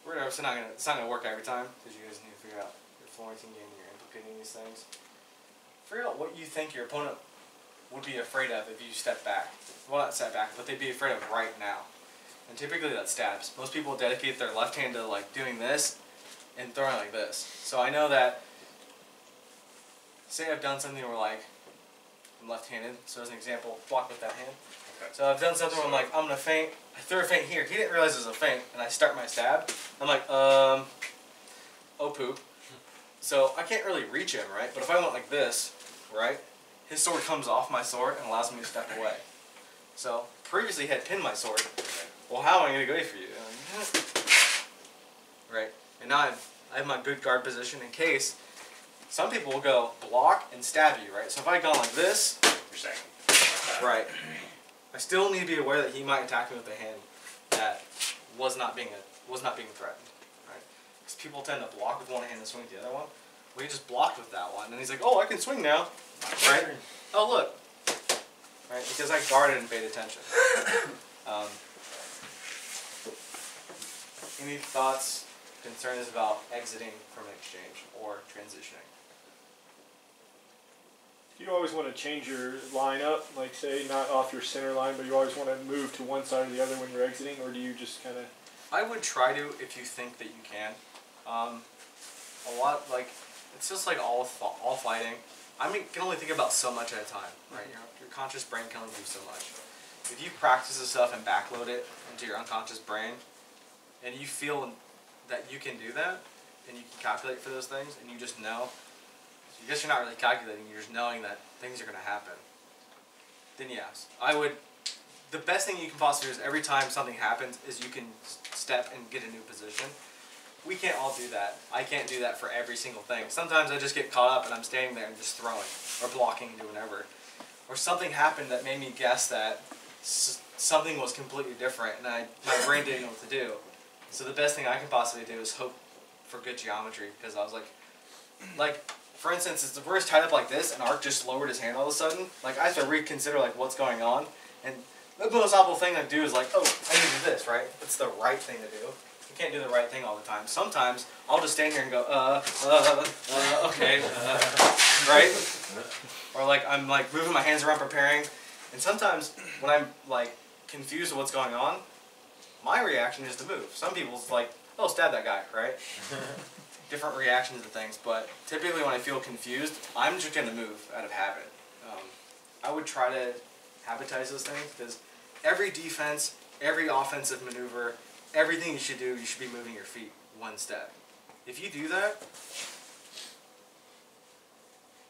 it's not gonna work every time, because you guys need to figure out your Florentine game and you're implicating these things. Figure out what you think your opponent would be afraid of if you step back. Well, not step back, but they'd be afraid of right now. And typically that's stabs. Most people dedicate their left hand to like doing this and throwing like this. So I know that, say I've done something where like, I'm left-handed, so as an example, block with that hand. So I've done something where I'm like, I'm going to feint, I threw a feint here, he didn't realize it was a feint, and I start my stab. I'm like, oh poop. So I can't really reach him, right? But if I went like this, right, his sword comes off my sword and allows me to step away. So previously he had pinned my sword. Well, how am I going to go for you? Right. And now I have my good guard position in case some people will go block and stab you, right? So if I go like this, You're saying. right, I still need to be aware that he might attack me with a hand that was not being threatened, right? Because people tend to block with one hand and swing with the other one. We just blocked with that one, and he's like, "Oh, I can swing now," right? Oh, look, right? Because I guarded and paid attention. Any thoughts, concerns about exiting from an exchange or transitioning? You always want to change your line up, like say not off your center line, but you always want to move to one side or the other when you're exiting, or do you just kind of? I would try to if you think that you can. A lot like it's just like all fighting. I mean, can only think about so much at a time, right? Your conscious brain can only do so much. If you practice this stuff and backload it into your unconscious brain, and you feel that you can do that, and you can calculate for those things, and you just know, I guess you're not really calculating, you're just knowing that things are going to happen, then yes. The best thing you can possibly do is every time something happens is you can step and get a new position. We can't all do that. I can't do that for every single thing. Sometimes I just get caught up and I'm standing there and just throwing, or blocking, doing whatever. Or something happened that made me guess that something was completely different, and my brain didn't know what to do. So the best thing I can possibly do is hope for good geometry, because I was like, for instance, if we're tied up like this, and Ark just lowered his hand all of a sudden, like I have to reconsider like what's going on, and the most awful thing I do is like, oh, I need to do this, right? It's the right thing to do. You can't do the right thing all the time. Sometimes I'll just stand here and go, okay, right? Or like I'm like moving my hands around preparing, and sometimes when I'm like confused with what's going on, my reaction is to move. Some people's like, oh, stab that guy, right? Different reactions to things, but typically when I feel confused, I'm just going to move out of habit. I would try to habitize those things, because every defense, every offensive maneuver, everything you should do, you should be moving your feet one step. If you do that,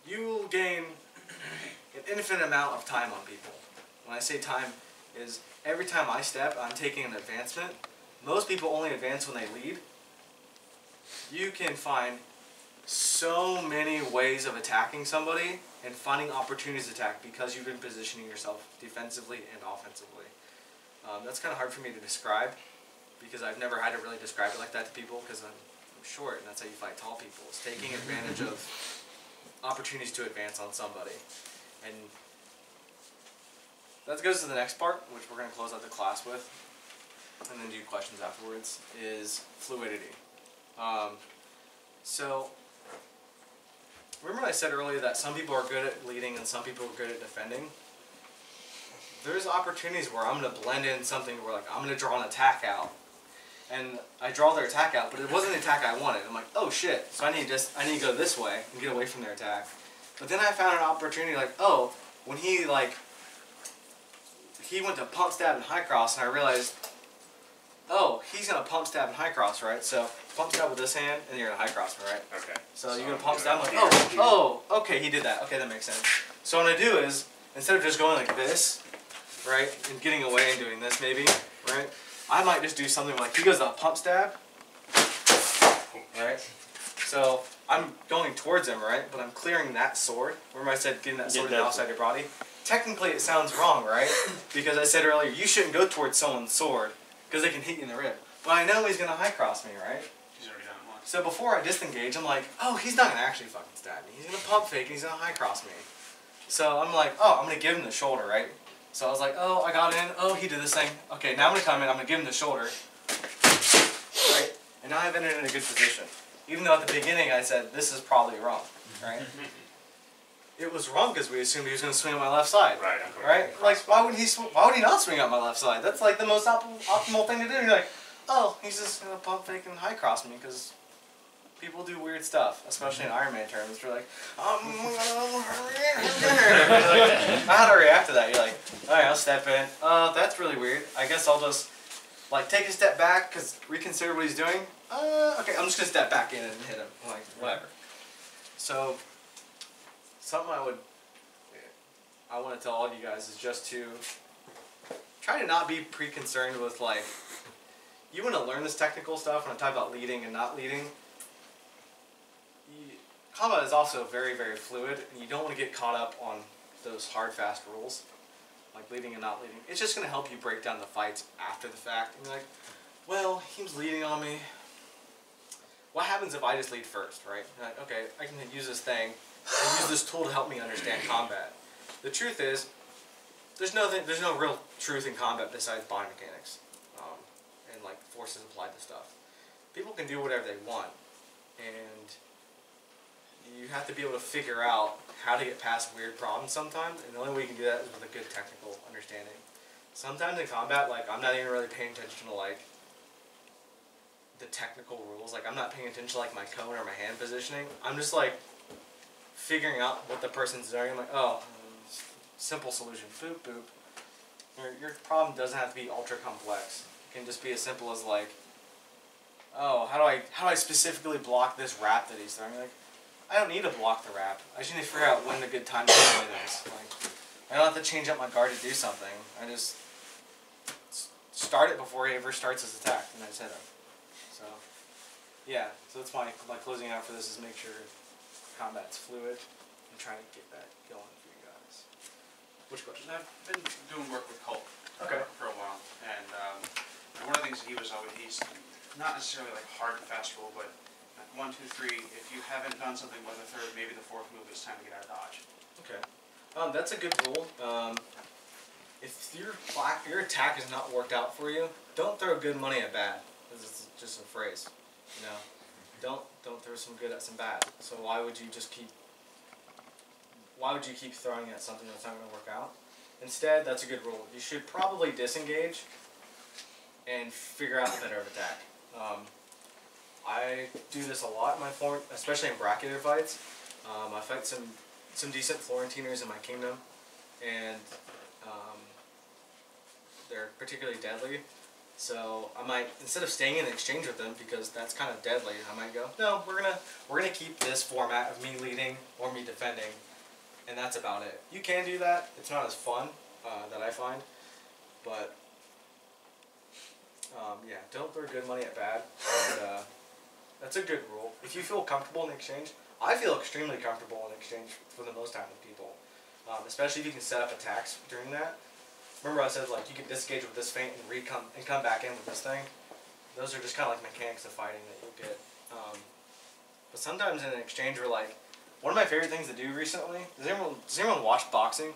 you will gain an infinite amount of time on people. When I say time, is every time I step, I'm taking an advancement. Most people only advance when they lead. You can find so many ways of attacking somebody and finding opportunities to attack because you've been positioning yourself defensively and offensively. That's kind of hard for me to describe because I've never had to really describe it like that to people because I'm short, and that's how you fight tall people. It's taking advantage of opportunities to advance on somebody. And that goes to the next part, which we're going to close out the class with, and then do questions afterwards, is fluidity. So, remember I said earlier that some people are good at leading and some people are good at defending? There's opportunities where I'm going to blend in something where like I'm going to draw an attack out. And I draw their attack out, but it wasn't the attack I wanted. I'm like, oh shit, so I need to go this way and get away from their attack. But then I found an opportunity like, oh, when he went to pump, stab, and high cross, and I realized, oh, he's going to pump, stab, and high cross, right? So pump, stab with this hand, and you're going to high cross me, right? Okay. So you're going to pump, stab, like, okay, he did that. Okay, that makes sense. So what I do is, instead of just going like this, right, and getting away and doing this maybe, right, I might just do something like, he goes to a pump stab, right? So I'm going towards him, right, but I'm clearing that sword. Remember I said getting that sword outside your body? Technically it sounds wrong, right? Because I said earlier, you shouldn't go towards someone's sword, because they can hit you in the rib. But I know he's going to high cross me, right? He's already done it once. So before I disengage, I'm like, oh, he's not going to actually fucking stab me. He's going to pump fake and he's going to high cross me. So I'm like, oh, I'm going to give him the shoulder, right? So I was like, oh, I got in. Oh, he did this thing. Okay, now I'm going to come in. I'm going to give him the shoulder. Right? And now I've entered in a good position. Even though at the beginning I said, this is probably wrong. Right? It was wrong because we assumed he was going to swing on my left side. Right. Right? Like, why would he not swing on my left side? That's like the most optimal thing to do. You're like, oh, he's just going to pump fake and high cross me because people do weird stuff, especially in Iron Man terms. You're like, I how to react to that. You're like, alright, I'll step in. That's really weird. I guess I'll just like take a step back because reconsider what he's doing. Okay, I'm just going to step back in and hit him. Like, whatever. So, something I want to tell all of you guys is just to try to not be pre-concerned with like, you want to learn this technical stuff when I talk about leading and not leading. Combat is also very, very fluid, and you don't want to get caught up on those hard, fast rules, like leading and not leading. It's just going to help you break down the fights after the fact. And you're like, well, he was leading on me. What happens if I just lead first, right? You're like, okay, I can use this thing and use this tool to help me understand combat. The truth is, there's no real truth in combat besides body mechanics and like forces applied to stuff. People can do whatever they want, and you have to be able to figure out how to get past weird problems sometimes, and the only way you can do that is with a good technical understanding. Sometimes in combat, like, I'm not even really paying attention to like the technical rules. Like, I'm not paying attention to like my cone or my hand positioning. I'm just like figuring out what the person's doing. I'm like, oh, simple solution. Boop, boop. Your problem doesn't have to be ultra complex. It can just be as simple as like, oh, how do I specifically block this wrap that he's throwing? Like, I don't need to block the wrap. I just need to figure out when the good time to do it is. Like, I don't have to change up my guard to do something. I just start it before he ever starts his attack, and I just hit him. So, yeah. So that's my closing out for this is make sure combat's fluid and try to get that going for you guys. Which question? I've been doing work with Colt Okay. for a while, and one of the things that he's not necessarily like hard and fast rule, but 1, 2, 3. If you haven't done something by the third, maybe the fourth move, it's time to get out of dodge. Okay. That's a good rule. If your attack has not worked out for you, don't throw good money at bad. This is just a phrase, you know. Don't throw some good at some bad. So why would you keep throwing at something that's not going to work out? Instead, that's a good rule. You should probably disengage and figure out a better attack. I do this a lot in my form, especially in bracketed fights. I fight some decent Florentiners in my kingdom, and they're particularly deadly. So I might, instead of staying in exchange with them because that's kind of deadly, I might go, no, we're gonna keep this format of me leading or me defending, and that's about it. You can do that. It's not as fun that I find, but yeah, don't throw good money at bad. And, that's a good rule. If you feel comfortable in exchange, I feel extremely comfortable in exchange for the most time with people, especially if you can set up attacks during that. Remember I said like you can disengage with this feint and come back in with this thing. Those are just kind of like mechanics of fighting that you'll get. But sometimes in an exchange, we're like, one of my favorite things to do recently. Does anyone watch boxing?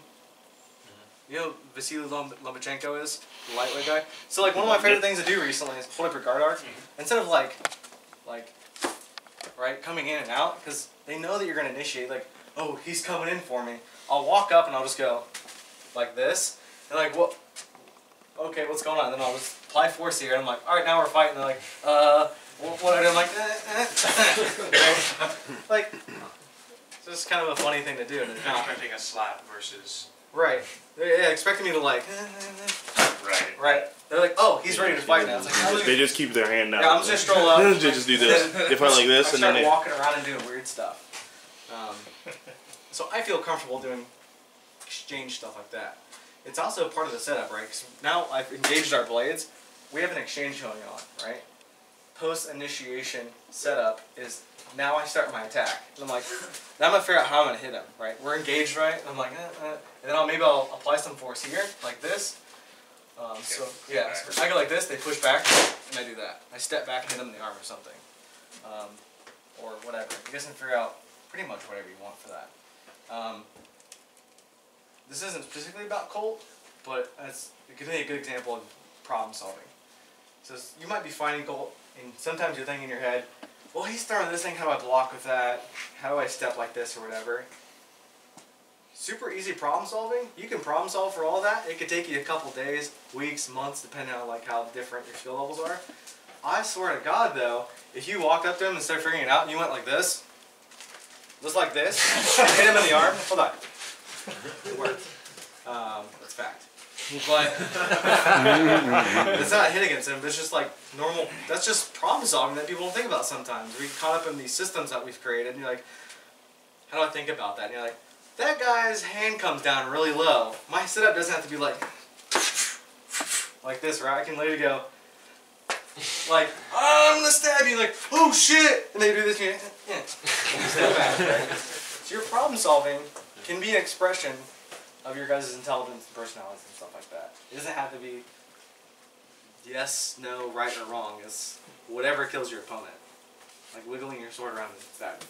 You know who Vasily Lomachenko is, the lightweight guy. So like one of my favorite things to do recently is hold up your guard arc instead of like right coming in and out, because they know that you're going to initiate. Like, oh, he's coming in for me. I'll walk up and I'll just go like this. And like, what? Okay, what's going on? And then I'll just apply force here. And I'm like, all right, now we're fighting. And they're like, what? And I'm like, like, it's just kind of a funny thing to do. And it's not expecting a slap versus. Right. Yeah, expecting me to like. Right. They're like, oh, he's ready to fight now. It's like, they just keep their hand out. Yeah, I'm just gonna stroll up. They just do this. They fight like this, I and then they start walking around and doing weird stuff. So I feel comfortable doing exchange stuff like that. It's also part of the setup, right? Because now I've engaged our blades. We have an exchange going on, right? Post-initiation setup is now I start my attack. And I'm like, now I'm gonna figure out how I'm gonna hit him, right? We're engaged, right? And I'm like, and then maybe I'll apply some force here, like this. So yeah, so I go like this, they push back, and I do that. I step back and hit them in the arm or something, or whatever. You guys can figure out pretty much whatever you want for that. This isn't specifically about Colt, but it could be a good example of problem solving. So you might be fighting Colt, and sometimes you're thinking in your head, well, he's throwing this thing, how do I block with that? How do I step like this or whatever? Super easy problem solving. You can problem solve for all that. It could take you a couple days, weeks, months, depending on like how different your skill levels are. I swear to God, though, if you walked up to him and started figuring it out, and you went like this, just like this, and hit him in the arm, hold on, it worked. That's fact. But it's not a hit against him. It's just like normal. That's just problem solving that people don't think about sometimes. We get caught up in these systems that we've created, and you're like, how do I think about that? And you're like, that guy's hand comes down really low. My setup doesn't have to be like, like this, right? I can literally go, like, oh, I'm gonna stab you, like, oh shit, and they do this, and you step back, right? So your problem solving can be an expression of your guys' intelligence and personalities and stuff like that. It doesn't have to be yes, no, right, or wrong. It's whatever kills your opponent. Like wiggling your sword around and stabbing.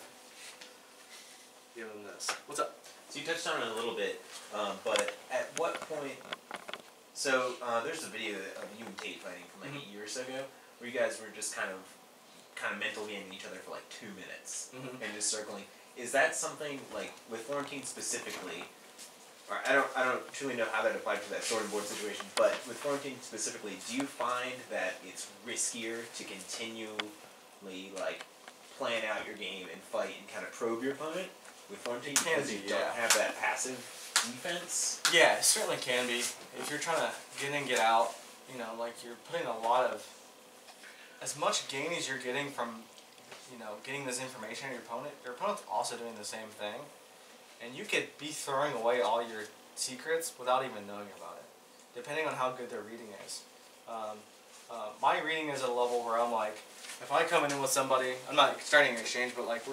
Give them this. What's up? So you touched on it a little bit, but at what point? So there's a video of you and Tate fighting from like 8 years ago, where you guys were just kind of mental gaming each other for like 2 minutes and just circling. Is that something like with Florentine specifically? Or I don't truly know how that applied to that sword and board situation, but with Florentine specifically, do you find that it's riskier to continually like plan out your game and fight and kind of probe your opponent with Florentine because you don't have that passive defense? Yeah, it certainly can be. If you're trying to get in, get out, you know, like you're putting a lot of, as much gain as you're getting from, you know, getting this information on your opponent's also doing the same thing. And you could be throwing away all your secrets without even knowing about it, depending on how good their reading is. My reading is at a level where I'm like, if I come in with somebody, I'm not starting an exchange, but like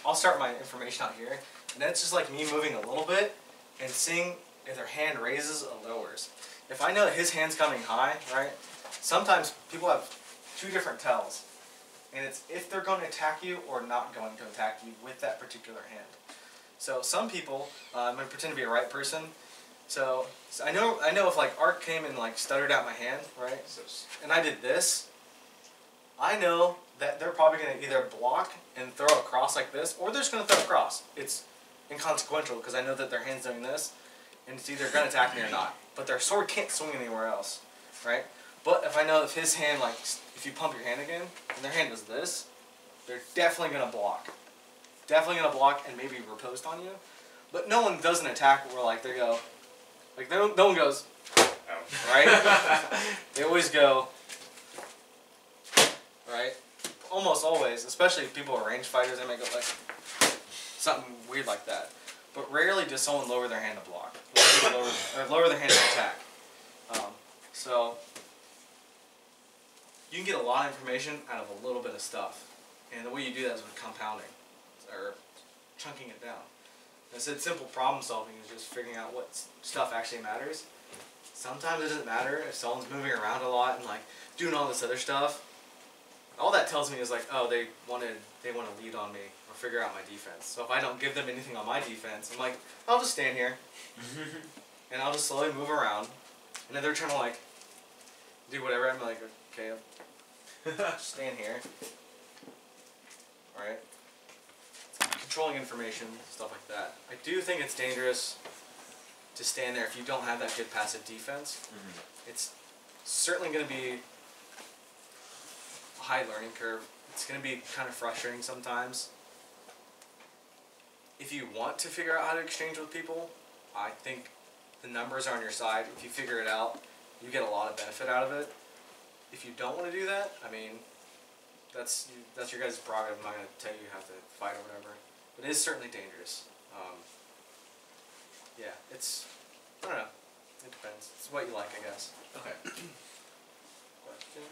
I'll start my information out here, and that's just like me moving a little bit and seeing if their hand raises or lowers. If I know that his hand's coming high, right? Sometimes people have two different tells, and it's if they're going to attack you or not going to attack you with that particular hand. So some people, I'm going to pretend to be a right person. So I know if like Ark came and like stuttered out my hand, right? And I did this, I know that they're probably going to either block and throw across like this, or they're just going to throw across. It's inconsequential because I know that their hand's doing this, and it's either going to attack me or not. But their sword can't swing anywhere else, right? But if I know if his hand, like, if you pump your hand again, and their hand does this, they're definitely going to block. Definitely going to block and maybe riposte on you. But no one does an attack where, like, they go, like, no one goes, right? They always go, right? Almost always, especially if people are range fighters, they might go, like, something weird like that. But rarely does someone lower their hand to block. Lower their hand to attack. So, you can get a lot of information out of a little bit of stuff. And the way you do that is with compounding, or chunking it down. I said simple problem solving is just figuring out what stuff actually matters. Sometimes it doesn't matter if someone's moving around a lot and like doing all this other stuff. All that tells me is like, oh, they want to lead on me or figure out my defense. So if I don't give them anything on my defense, I'm like, I'll just stand here and I'll just slowly move around. And then they're trying to like do whatever. I'm like, okay, I'll stand here. All right. Controlling information, stuff like that. I do think it's dangerous to stand there if you don't have that good passive defense. It's certainly going to be a high learning curve. It's going to be kind of frustrating sometimes. If you want to figure out how to exchange with people, I think the numbers are on your side. If you figure it out, you get a lot of benefit out of it. If you don't want to do that, I mean, that's your guys' prerogative. I'm not going to tell you how to fight or whatever. But it is certainly dangerous. Yeah, it's, I don't know. It depends. It's what you like, I guess. Okay. Questions?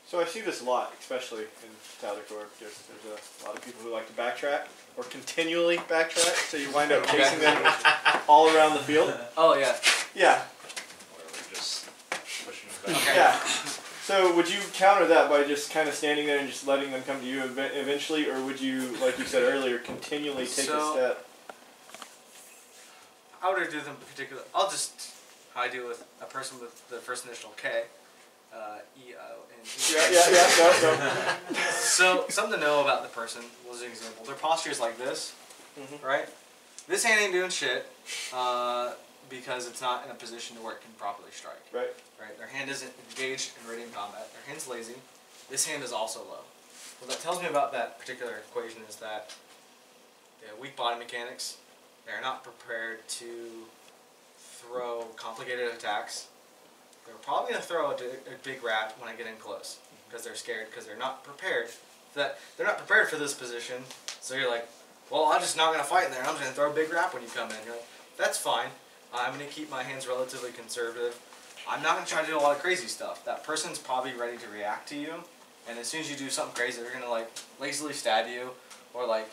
So I see this a lot, especially in Tyler Court. There's a lot of people who like to backtrack or continually backtrack, so you wind up chasing them all around the field. Oh yeah. Yeah. Or we're just pushing them back. Okay. Yeah. So would you counter that by just kind of standing there and just letting them come to you eventually, or would you, like you said earlier, continually take a step? How would I do them in particular? I'll just, how I do with a person with the first initial K. E-O-N-E. Yeah. So, something to know about the person was an example. Their posture is like this, right? This hand ain't doing shit because it's not in a position to where it can properly strike. Right. Right. Their hand isn't engaged and ready in combat. Their hand's lazy. This hand is also low. What that tells me about that particular equation is that they have weak body mechanics. They're not prepared to throw complicated attacks. They're probably going to throw a big rat when I get in close because they're scared, because they're not prepared. They're not prepared for this position. So you're like, well, I'm just not going to fight in there. I'm just going to throw a big rat when you come in. You're like, that's fine. I'm going to keep my hands relatively conservative. I'm not going to try to do a lot of crazy stuff. That person's probably ready to react to you, and as soon as you do something crazy, they're going to like lazily stab you, or like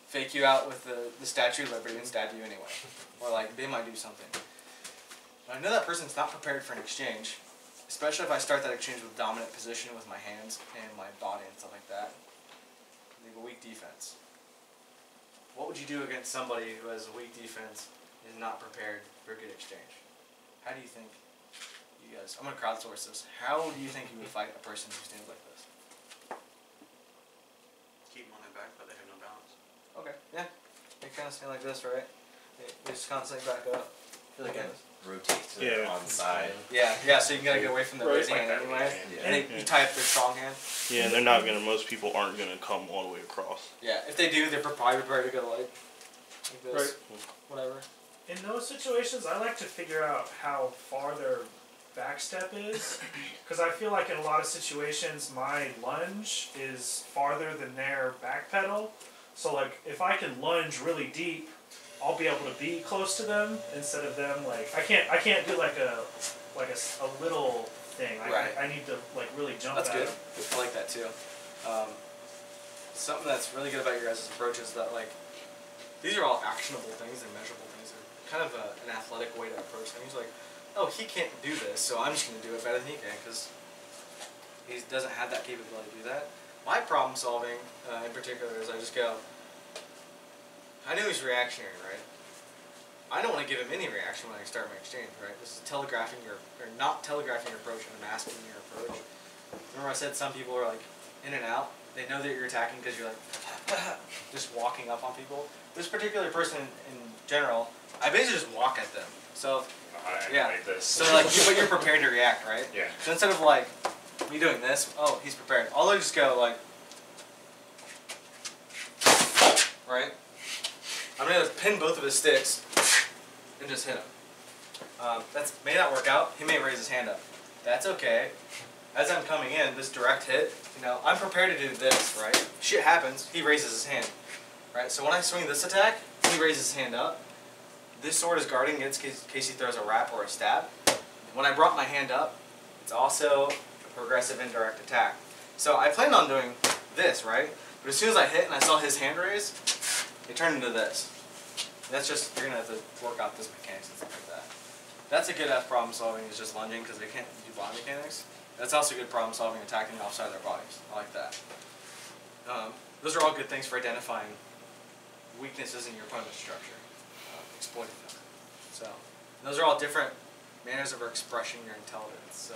fake you out with the Statue of Liberty and stab you anyway. Or like they might do something. But I know that person's not prepared for an exchange, especially if I start that exchange with dominant position with my hands and my body and stuff like that. They have a weak defense. What would you do against somebody who has a weak defense and is not prepared for a good exchange? How do you think you guys, I'm going to crowdsource this. How do you think you would fight a person who stands like this? Keep them on their back, but they have no balance. Okay, yeah. They kind of stand like this, right? They just constantly back up. I feel like I rotate to the on side. Yeah, so you gotta get away from the raising hand anyway. And you tie up their strong hand. Yeah, and they're not gonna. Most people aren't gonna come all the way across. Yeah, if they do, they're probably prepared to go like this, Right. whatever. In those situations, I like to figure out how far their back step is, because I feel like in a lot of situations, my lunge is farther than their back pedal. So like, if I can lunge really deep, I'll be able to be close to them instead of them like I can't do like a little thing. I need to like really jump. That's at good. them. I like that too. Something that's really good about your guys' approach is that like these are all actionable things and measurable things. They're kind of an athletic way to approach things. Like, oh, he can't do this, so I'm just going to do it better than he can because he doesn't have that capability to do that. My problem solving in particular is I just go, I know he's reactionary, right? I don't want to give him any reaction when I start my exchange, right? This is telegraphing or not telegraphing your approach and masking your approach. Remember I said some people are like in and out. They know that you're attacking because you're like just walking up on people. This particular person in general, I basically just walk at them. So yeah, like this. so like, but you're prepared to react, right? Yeah. So instead of like me doing this, oh, he's prepared. I'll just go like, right? I'm gonna pin both of his sticks and just hit him. That may not work out. He may raise his hand up. That's okay. As I'm coming in, this direct hit, you know, I'm prepared to do this, right? Shit happens. He raises his hand, right? So when I swing this attack, he raises his hand up. This sword is guarding against in case he throws a wrap or a stab. When I brought my hand up, it's also a progressive indirect attack. So I planned on doing this, right? But as soon as I hit and I saw his hand raise, it turned into this. And that's just, you're going to have to work out this mechanics and stuff like that. That's a good problem solving is just lunging because they can't do body mechanics. That's also good problem solving attacking the offside of their bodies. I like that. Those are all good things for identifying weaknesses in your opponent's structure. Exploiting them. So those are all different manners of expressing your intelligence. So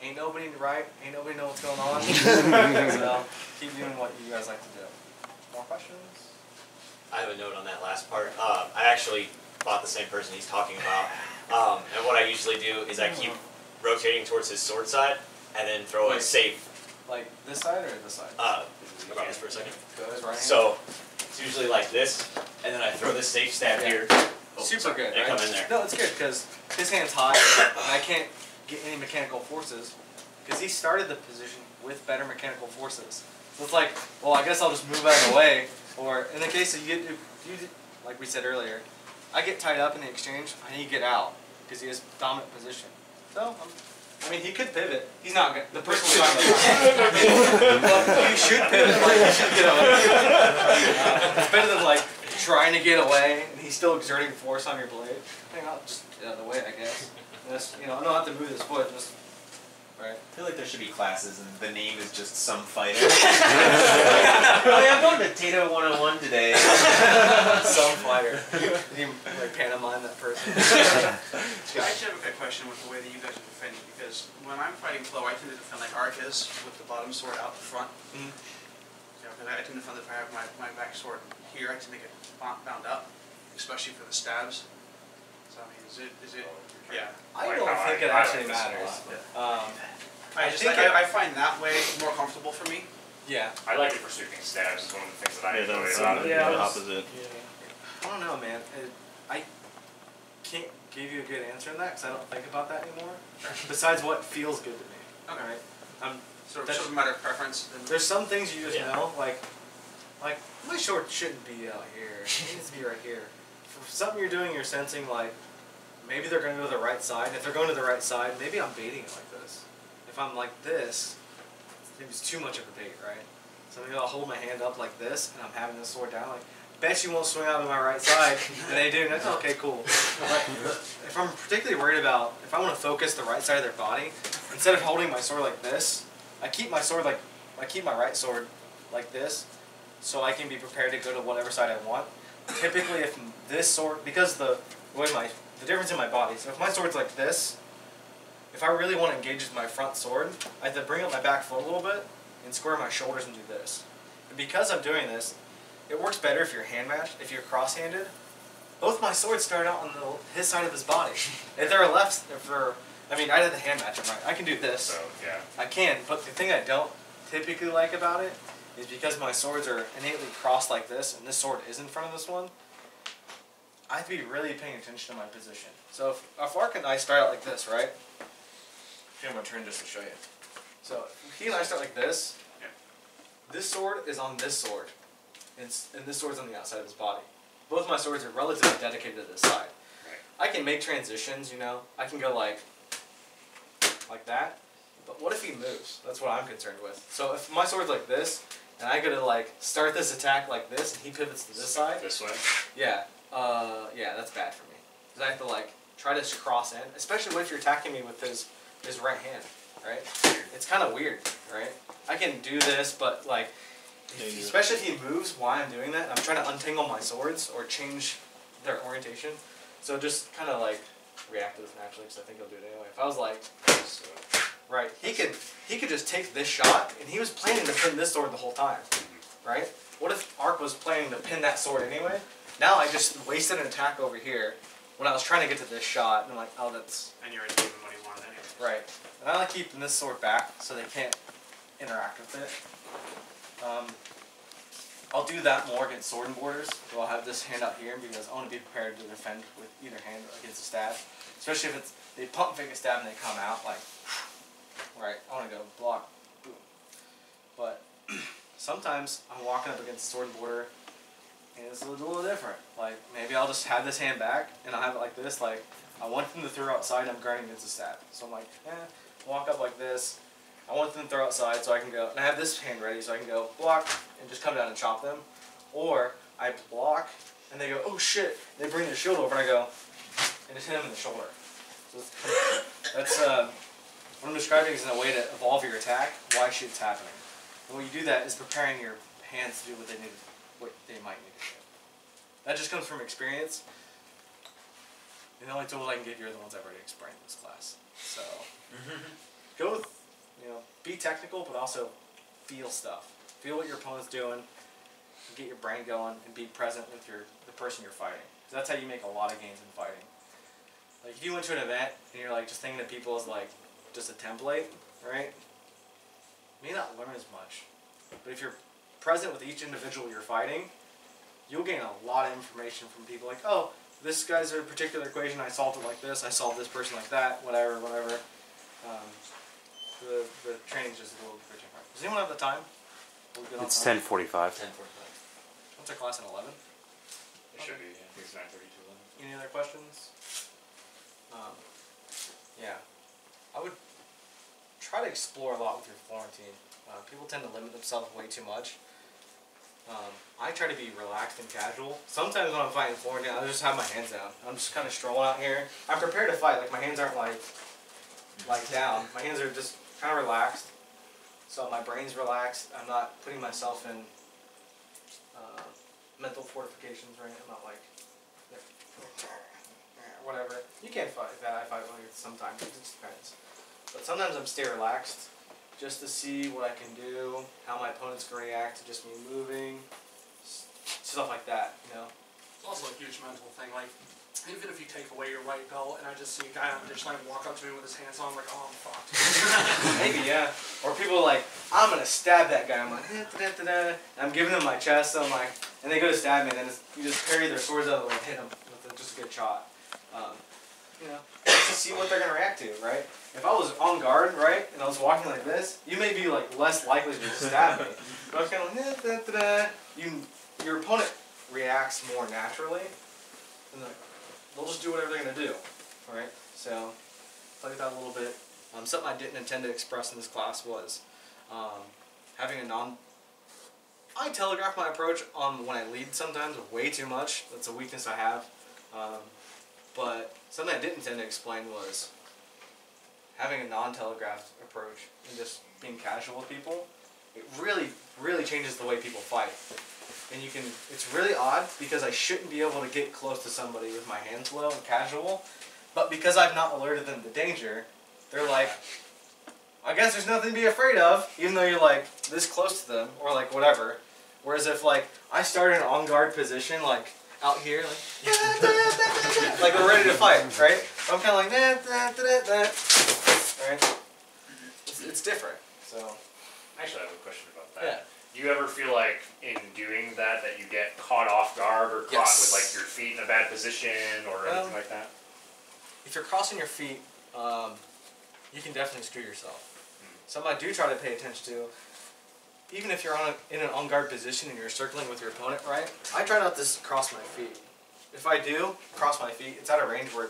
ain't nobody right, ain't nobody know what's going on. So keep doing what you guys like to do. More questions? I have a note on that last part. I actually fought the same person he's talking about. And what I usually do is I keep rotating towards his sword side and then throw a safe. Like this side or this side? About this for a second. Go his right hand. So it's usually like this, and then I throw this safe stab here. Oh, super good, and right? come in there. No, it's good because his hand's high and I can't get any mechanical forces because he started the position with better mechanical forces. So it's like, well, I guess I'll just move out of the way. Or in the case of you like we said earlier, I get tied up in the exchange, I need to get out because he has dominant position. So, I mean, he could pivot. He's not good. The person we're talking about. Well, you should pivot. Like, you should get away. It's better than like trying to get away and he's still exerting force on your blade. I mean, I'll just get out of the way, I guess. Just, you know, I don't have to move this foot. Just right. I feel like there should be classes and the name is just some fighter. Really, I'm going to Tato 101 today. Some fighter. You like pantomime that person. I actually have a question with the way that you guys are defending because when I'm fighting flow, I tend to defend like Ark is with the bottom sword out the front. Mm-hmm. Because I tend to defend if I have my back sword here, I tend to get bound up, especially for the stabs. So I mean, is it? Yeah. I don't think it actually matters. I find that way more comfortable for me. Yeah. I like it for sweeping stabs. It's one of the things that I enjoy that's a lot. the opposite. Yeah. I don't know, man. I can't give you a good answer on that because I don't think about that anymore. Besides what feels good to me. Okay. Right? Sort of a matter of preference. There's some things you just know, like my sword shouldn't be out here. It needs to be right here. For something you're doing, you're sensing like maybe they're going to go to the right side. If they're going to the right side, maybe I'm baiting it like this. If I'm like this, maybe it's too much of a bait, right? So maybe I'll hold my hand up like this, and I'm having this sword down. Like, bet you won't swing out to my right side. And they do, and that's okay, cool. But if I'm particularly worried about, if I want to focus the right side of their body, instead of holding my sword like this, I keep my sword like, I keep my right sword like this, so I can be prepared to go to whatever side I want. Typically, if this sword, because the difference in my body, so if my sword's like this, if I really want to engage with my front sword, I have to bring up my back foot a little bit and square my shoulders and do this. And because I'm doing this, it works better if you're hand matched, if you're cross-handed. Both my swords start out on his side of his body. If they're left, I mean, I did the hand match, right? I can do this. So, yeah. I can, but the thing I don't typically like about it is because my swords are innately crossed like this, and this sword is in front of this one, I have to be really paying attention to my position. So if Ark and I start out like this, right? I'm going to turn just to show you. So if he and I start like this, this sword is on this sword, and this sword's on the outside of his body. Both my swords are relatively dedicated to this side. I can make transitions, you know. I can go like that. But what if he moves? That's what I'm concerned with. So if my sword's like this, and I go to like start this attack like this, and he pivots to this side. This way? Yeah. Yeah, that's bad for me. Because I have to like try to cross in, especially if you're attacking me with his right hand, right? It's kind of weird, right? I can do this, but like, especially if he moves while I'm doing that, I'm trying to untangle my swords or change their orientation. So just kind of like react to this naturally, because I think he'll do it anyway. If I was like, right, he could just take this shot, and he was planning to pin this sword the whole time, right? What if Ark was planning to pin that sword anyway? Now I just wasted an attack over here when I was trying to get to this shot, and I'm like, oh, that's... And you're achieving what he wanted anyway. Right. And I like keeping this sword back so they can't interact with it. I'll do that more against sword and borders. So I'll have this hand out here because I want to be prepared to defend with either hand against a stab. Especially if it's, they pump fake a stab and they come out, like, right, I want to go block, boom. But sometimes I'm walking up against a sword and border and it's a little different. Like, maybe I'll just have this hand back and I'll have it like this, like, I want them to throw outside and I'm guarding against a stab. So I'm like, walk up like this. I want them to throw outside so I can go, and I have this hand ready so I can go block and just come down and chop them. Or I block and they go, oh shit, they bring their shield over and I go and just hit them in the shoulder. So that's what I'm describing is in a way to evolve your attack while shit's happening. And when you do that is preparing your hands to do what they might need to do. That just comes from experience. And the only tools I can give you are the ones I've already explained in this class. So go with, be technical, but also feel stuff. Feel what your opponent's doing, get your brain going, and be present with the person you're fighting. Because that's how you make a lot of gains in fighting. Like if you went to an event and you're like just thinking of people as like just a template, right? You may not learn as much. But if you're present with each individual you're fighting, you'll gain a lot of information from people like, oh, this guy's a particular equation, I solved it like this, I solved this person like that, whatever. The training's just a little bit different. Does anyone have the time? It's 10:45. 10:45. What's our class at 11? It should be, yeah. I think it's 9:30 to 11. Any other questions? Yeah. I would try to explore a lot with your Florentine. People tend to limit themselves way too much. I try to be relaxed and casual. Sometimes when I'm fighting Florentine, I just have my hands down. I'm just kind of strolling out here. I'm prepared to fight. Like my hands aren't like down. My hands are just kind of relaxed. So my brain's relaxed. I'm not putting myself in mental fortifications, right? I'm not like whatever. You can't fight that. I fight like sometimes. It just depends. But sometimes I'm stay relaxed just to see what I can do, how my opponent's going to react to just me moving, stuff like that, It's also a huge mental thing. Like, even if you take away your white belt and I just see a guy on the ditch line walk up to me with his hands on, I'm like, oh, I'm fucked. Maybe, yeah. Or people are like, I'm going to stab that guy. I'm like, and I'm giving them my chest, so I'm like, and they go to stab me, and then you just parry their swords out of the way and hit them with just a good shot. Just to see what they're going to react to, right? If I was on guard, right, and I was walking like this, you may be like less likely to stab me. But I was kind of like, your opponent reacts more naturally, and they'll just do whatever they're going to do, Alright, so play with that a little bit. Something I didn't intend to express in this class was having a I telegraph my approach on when I lead sometimes way too much. That's a weakness I have. But something I didn't intend to explain was having a non-telegraphed approach and just being casual with people. It really changes the way people fight. And you can, it's really odd because I shouldn't be able to get close to somebody with my hands low and casual, but because I've not alerted them to danger, they're like, I guess there's nothing to be afraid of, even though you're like this close to them, or like whatever. Whereas if like I start in an on guard position, like out here, like like we're ready to fight, right? I'm kind of like right? It's different. So Actually, I have a question about that. Yeah. Do you ever feel like in doing that you get caught off guard or caught with like your feet in a bad position or anything like that? If you're crossing your feet, you can definitely screw yourself. Something I do try to pay attention to, even if you're in an on-guard position and you're circling with your opponent, right? I try not to cross my feet. If I do cross my feet, it's at a range where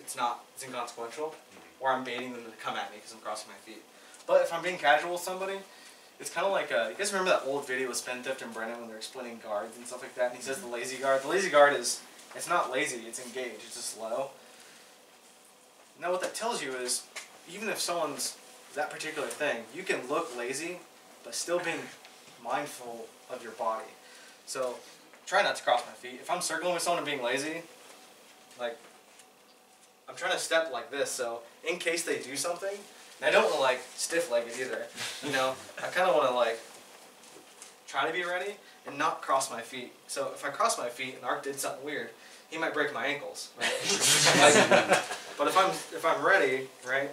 it's inconsequential, or I'm baiting them to come at me because I'm crossing my feet. But if I'm being casual with somebody, it's kind of like, you guys remember that old video with Spendthrift and Brennan when they're explaining guards and stuff like that? And he says the lazy guard. The lazy guard is, it's not lazy, it's engaged, it's just slow. Now what that tells you is, even if someone's that particular thing, you can look lazy, but still being mindful of your body. So, try not to cross my feet. If I'm circling with someone and being lazy, like, I'm trying to step like this, so in case they do something, and I don't want to like stiff-legged either, you know, I kind of want to like try to be ready and not cross my feet. So if I cross my feet and Ark did something weird, he might break my ankles, right? But if I'm ready, right,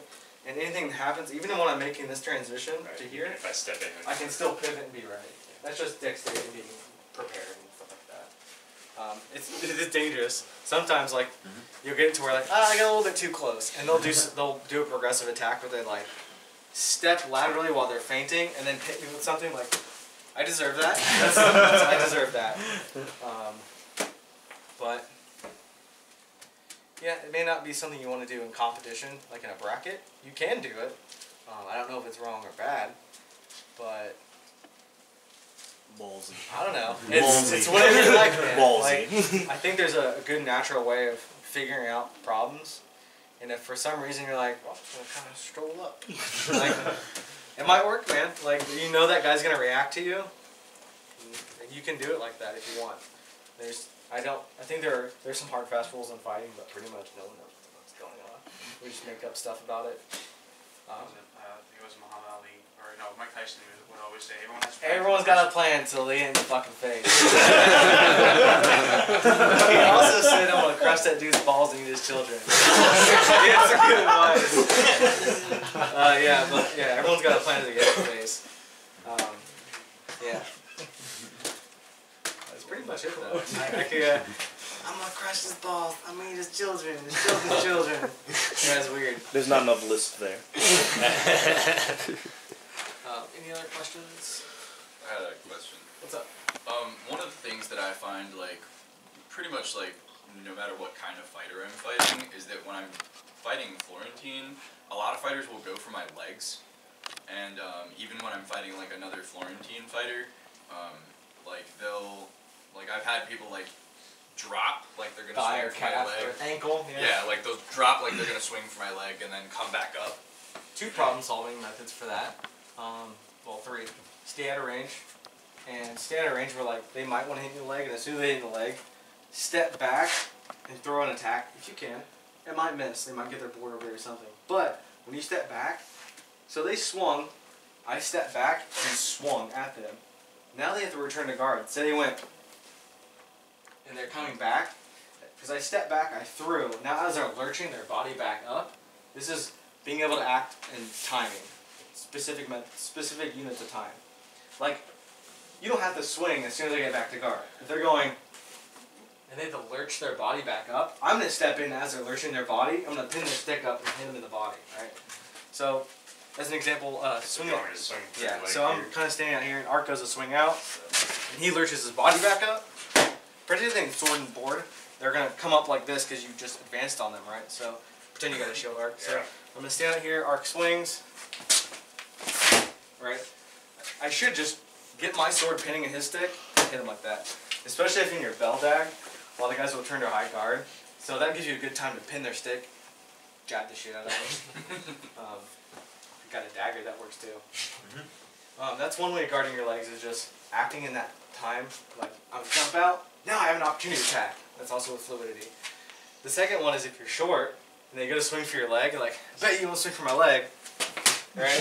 and anything that happens, even when I'm making this transition to here, if I step in, I can still pivot and be ready. That's just dexterity and being prepared and stuff like that. It's dangerous. Sometimes like you'll get to where like I got a little bit too close, and they'll do a progressive attack where they like step laterally while they're feinting and then hit me with something like I deserve that. I deserve that. But yeah, it may not be something you want to do in competition, like in a bracket. You can do it. I don't know if it's wrong or bad, but ballsy. I don't know. It's whatever you like, man. Like, I think there's a good natural way of figuring out problems, and if for some reason you're like, well, I'm just gonna kind of stroll up, like, it might work, man. Like you know that guy's gonna react to you. You can do it like that if you want. I think there's some hard fast rules in fighting, but pretty much no one knows what's going on. We just make up stuff about it. I think it was Muhammad Ali, or no, Mike Tyson would always say, everyone's got a plan until they hit in the fucking face. He also said, I'm gonna crush that dude's balls and eat his children. Yeah, it's a good advice. Yeah, everyone's got a plan to get in the face. Yeah. That's pretty much it though. I'm gonna crush his balls, I'm gonna eat his children, his children's children. Yeah, that's weird. There's not enough list there. Any other questions? I had a question. What's up? One of the things that I find, like, pretty much, like, no matter what kind of fighter I'm fighting, is that when I'm fighting Florentine, a lot of fighters will go for my legs. And even when I'm fighting, like, another Florentine fighter, like, I've had people, like, drop, like they're going to swing for my leg. Or ankle. Yeah, like, they'll drop like they're going to swing for my leg and then come back up. Two problem-solving methods for that. Well, three. Stay out of range. And stay out of range where, like, they might want to hit you in the leg, and as soon as they hit in the leg, step back and throw an attack if you can. It might miss. They might get their board over there or something. But when you step back, so they swung, I stepped back and swung at them. Now they have to return to guard. Say they went, and they're coming back. Because I stepped back, I threw. Now as they're lurching their body back up, this is being able to act in timing. Specific units of time. Like, you don't have to swing as soon as they get back to guard. If they're going, and they have to lurch their body back up, I'm going to step in as they're lurching their body. I'm going to pin their stick up and hit them in the body. Right? So, as an example, swing out. Yeah, so I'm kind of standing out here, and Ark goes to swing out, and he lurches his body back up. Particularly in sword and board, they're gonna come up like this because you just advanced on them, right? So pretend you got a shield arc. So I'm gonna stand out here, arc swings, right? I should just get my sword pinning in his stick and hit him like that. Especially if you're in your bell dag, a lot of guys will turn to high guard. So that gives you a good time to pin their stick, jab the shit out of them. If you got a dagger, that works too. That's one way of guarding your legs, is just acting in that time. Like, I'm gonna jump out, now I have an opportunity to attack. That's also with fluidity. The second one is if you're short, and they go to swing for your leg, you're like, I bet you won't swing for my leg. Right?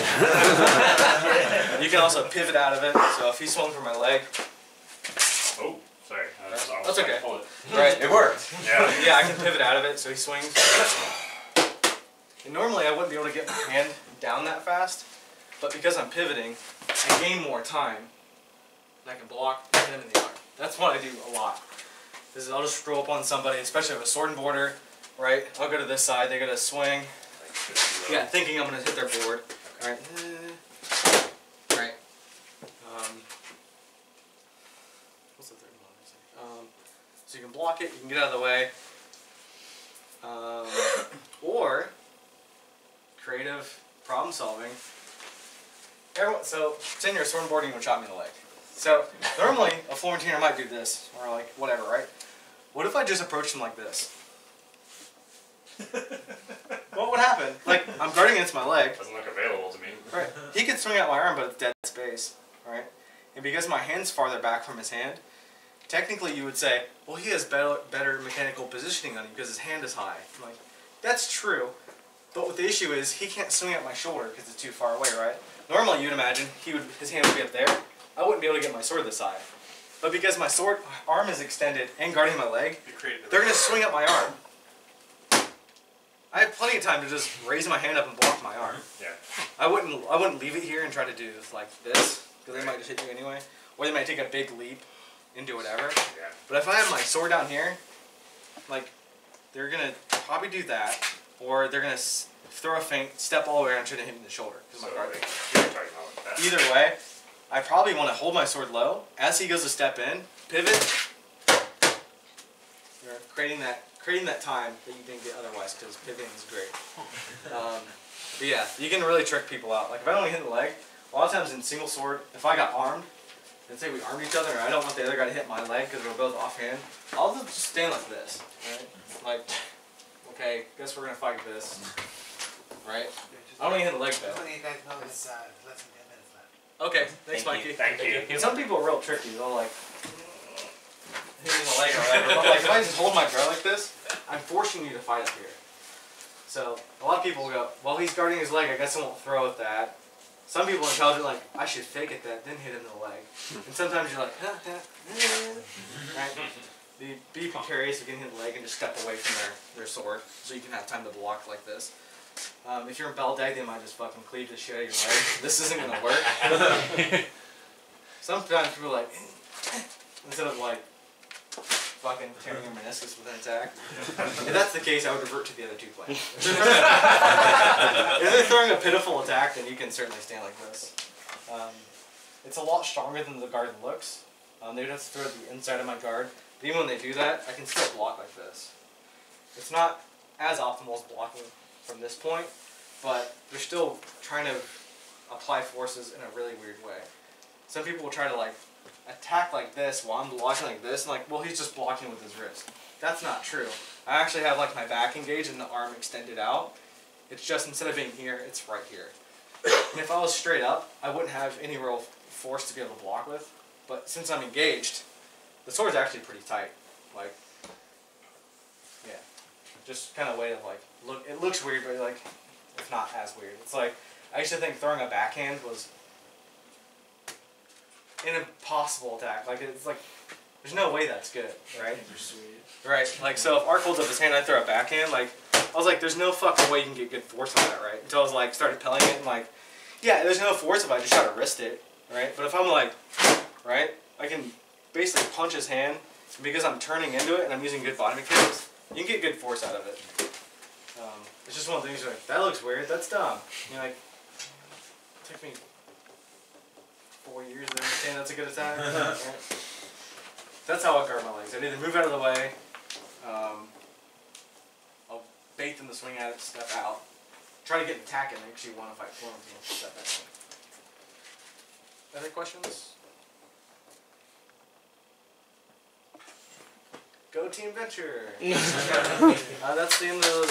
You can also pivot out of it, so if he swung for my leg. Oh, sorry. That's okay. Hold it. Right. It worked. Yeah. Yeah, I can pivot out of it, so he swings. And normally I wouldn't be able to get my hand down that fast, but because I'm pivoting, I gain more time. And I can block and hit him in the arm. That's what I do a lot. Is I'll just scroll up on somebody, especially with a sword and border, right? I'll go to this side, they go to swing. Yeah, thinking I'm gonna hit their board. Right. Right. What's the third one? So you can block it, you can get out of the way. Or creative problem solving. So pretend you're a sword and board and you want to chop me in the leg. So normally a Florentiner might do this, or like whatever, right? What if I just approached him like this? What would happen? Like, I'm guarding against my leg. Doesn't look available to me. Right. He could swing out my arm, but it's dead space, right? And because my hand's farther back from his hand, technically you would say, well, he has better mechanical positioning on you because his hand is high. I'm like, that's true, but what the issue is, he can't swing at my shoulder because it's too far away, right? Normally you'd imagine his hand would be up there. I wouldn't be able to get my sword this high. But because my arm is extended and guarding my leg, they're going to swing up my arm. I have plenty of time to just raise my hand up and block my arm. Yeah. I wouldn't leave it here and try to do like this, because they might just hit you anyway. Or they might take a big leap and do whatever. Yeah. But if I have my sword down here, like, they're going to probably do that, or they're going to throw a feint, step all the way around and try to hit me in the shoulder. So my guard. like Either way, I probably want to hold my sword low. As he goes to step in, pivot, you're creating that time that you didn't get otherwise, because pivoting is great. But yeah, you can really trick people out. Like if I only hit the leg, a lot of times in single sword, if I got armed, and say we armed each other, and I don't want the other guy to hit my leg because we're both offhand, I'll just stand like this, right? Like, okay, guess we're gonna fight this, right? I don't even hit the leg though. Just letting you guys know it's less than 10 minutes left. Okay, thanks, Mikey. Thank you. And some people are real tricky. They'll like hit me in the leg or whatever. But like if I just hold my guard like this, I'm forcing you to fight up here. So a lot of people go, well, he's guarding his leg, I guess I won't throw at that. Some people are intelligent, like, I should fake at that, then hit him in the leg. And sometimes you're like, right? Be precarious, you can hit the leg and just step away from their sword, so you can have time to block like this. If you're in bell dag, they might just fucking cleave the shit out of your leg. This isn't gonna work. Sometimes people are like, instead of like, fucking tearing your meniscus with an attack. If that's the case, I would revert to the other two plans. If they're throwing a pitiful attack, then you can certainly stand like this. It's a lot stronger than the guard looks. They would have to throw the inside of my guard. But even when they do that, I can still block like this. It's not as optimal as blocking from this point, but they're still trying to apply forces in a really weird way. Some people will try to like attack like this while I'm blocking like this, and like, well, he's just blocking with his wrist. That's not true. I actually have like my back engaged and the arm extended out. It's just instead of being here, it's right here. And if I was straight up, I wouldn't have any real force to be able to block with. But since I'm engaged, the sword's actually pretty tight. Like, yeah, just kind of way of like look. It looks weird, but like it's not as weird. It's like I used to think throwing a backhand was an impossible attack. Like it's like there's no way that's good, right? Right. Like so, if Ark holds up his hand, I throw a backhand. Like I was like, there's no fucking way you can get good force on that, right? Until I was like started pelling it and like, yeah, there's no force if I just try to wrist it, right? But if I'm like, right, I can basically punch his hand, and because I'm turning into it and I'm using good body mechanics, you can get good force out of it. It's just one of the things you're like, that looks weird, that's dumb. You're like, it took me 4 years to understand that's a good attack. Right? That's how I guard my legs. I either move out of the way, I'll bait them to swing at it, step out. Try to get an attack in there because you want to fight Florentine, step back in. Other questions? Go Team Venture! That's the end of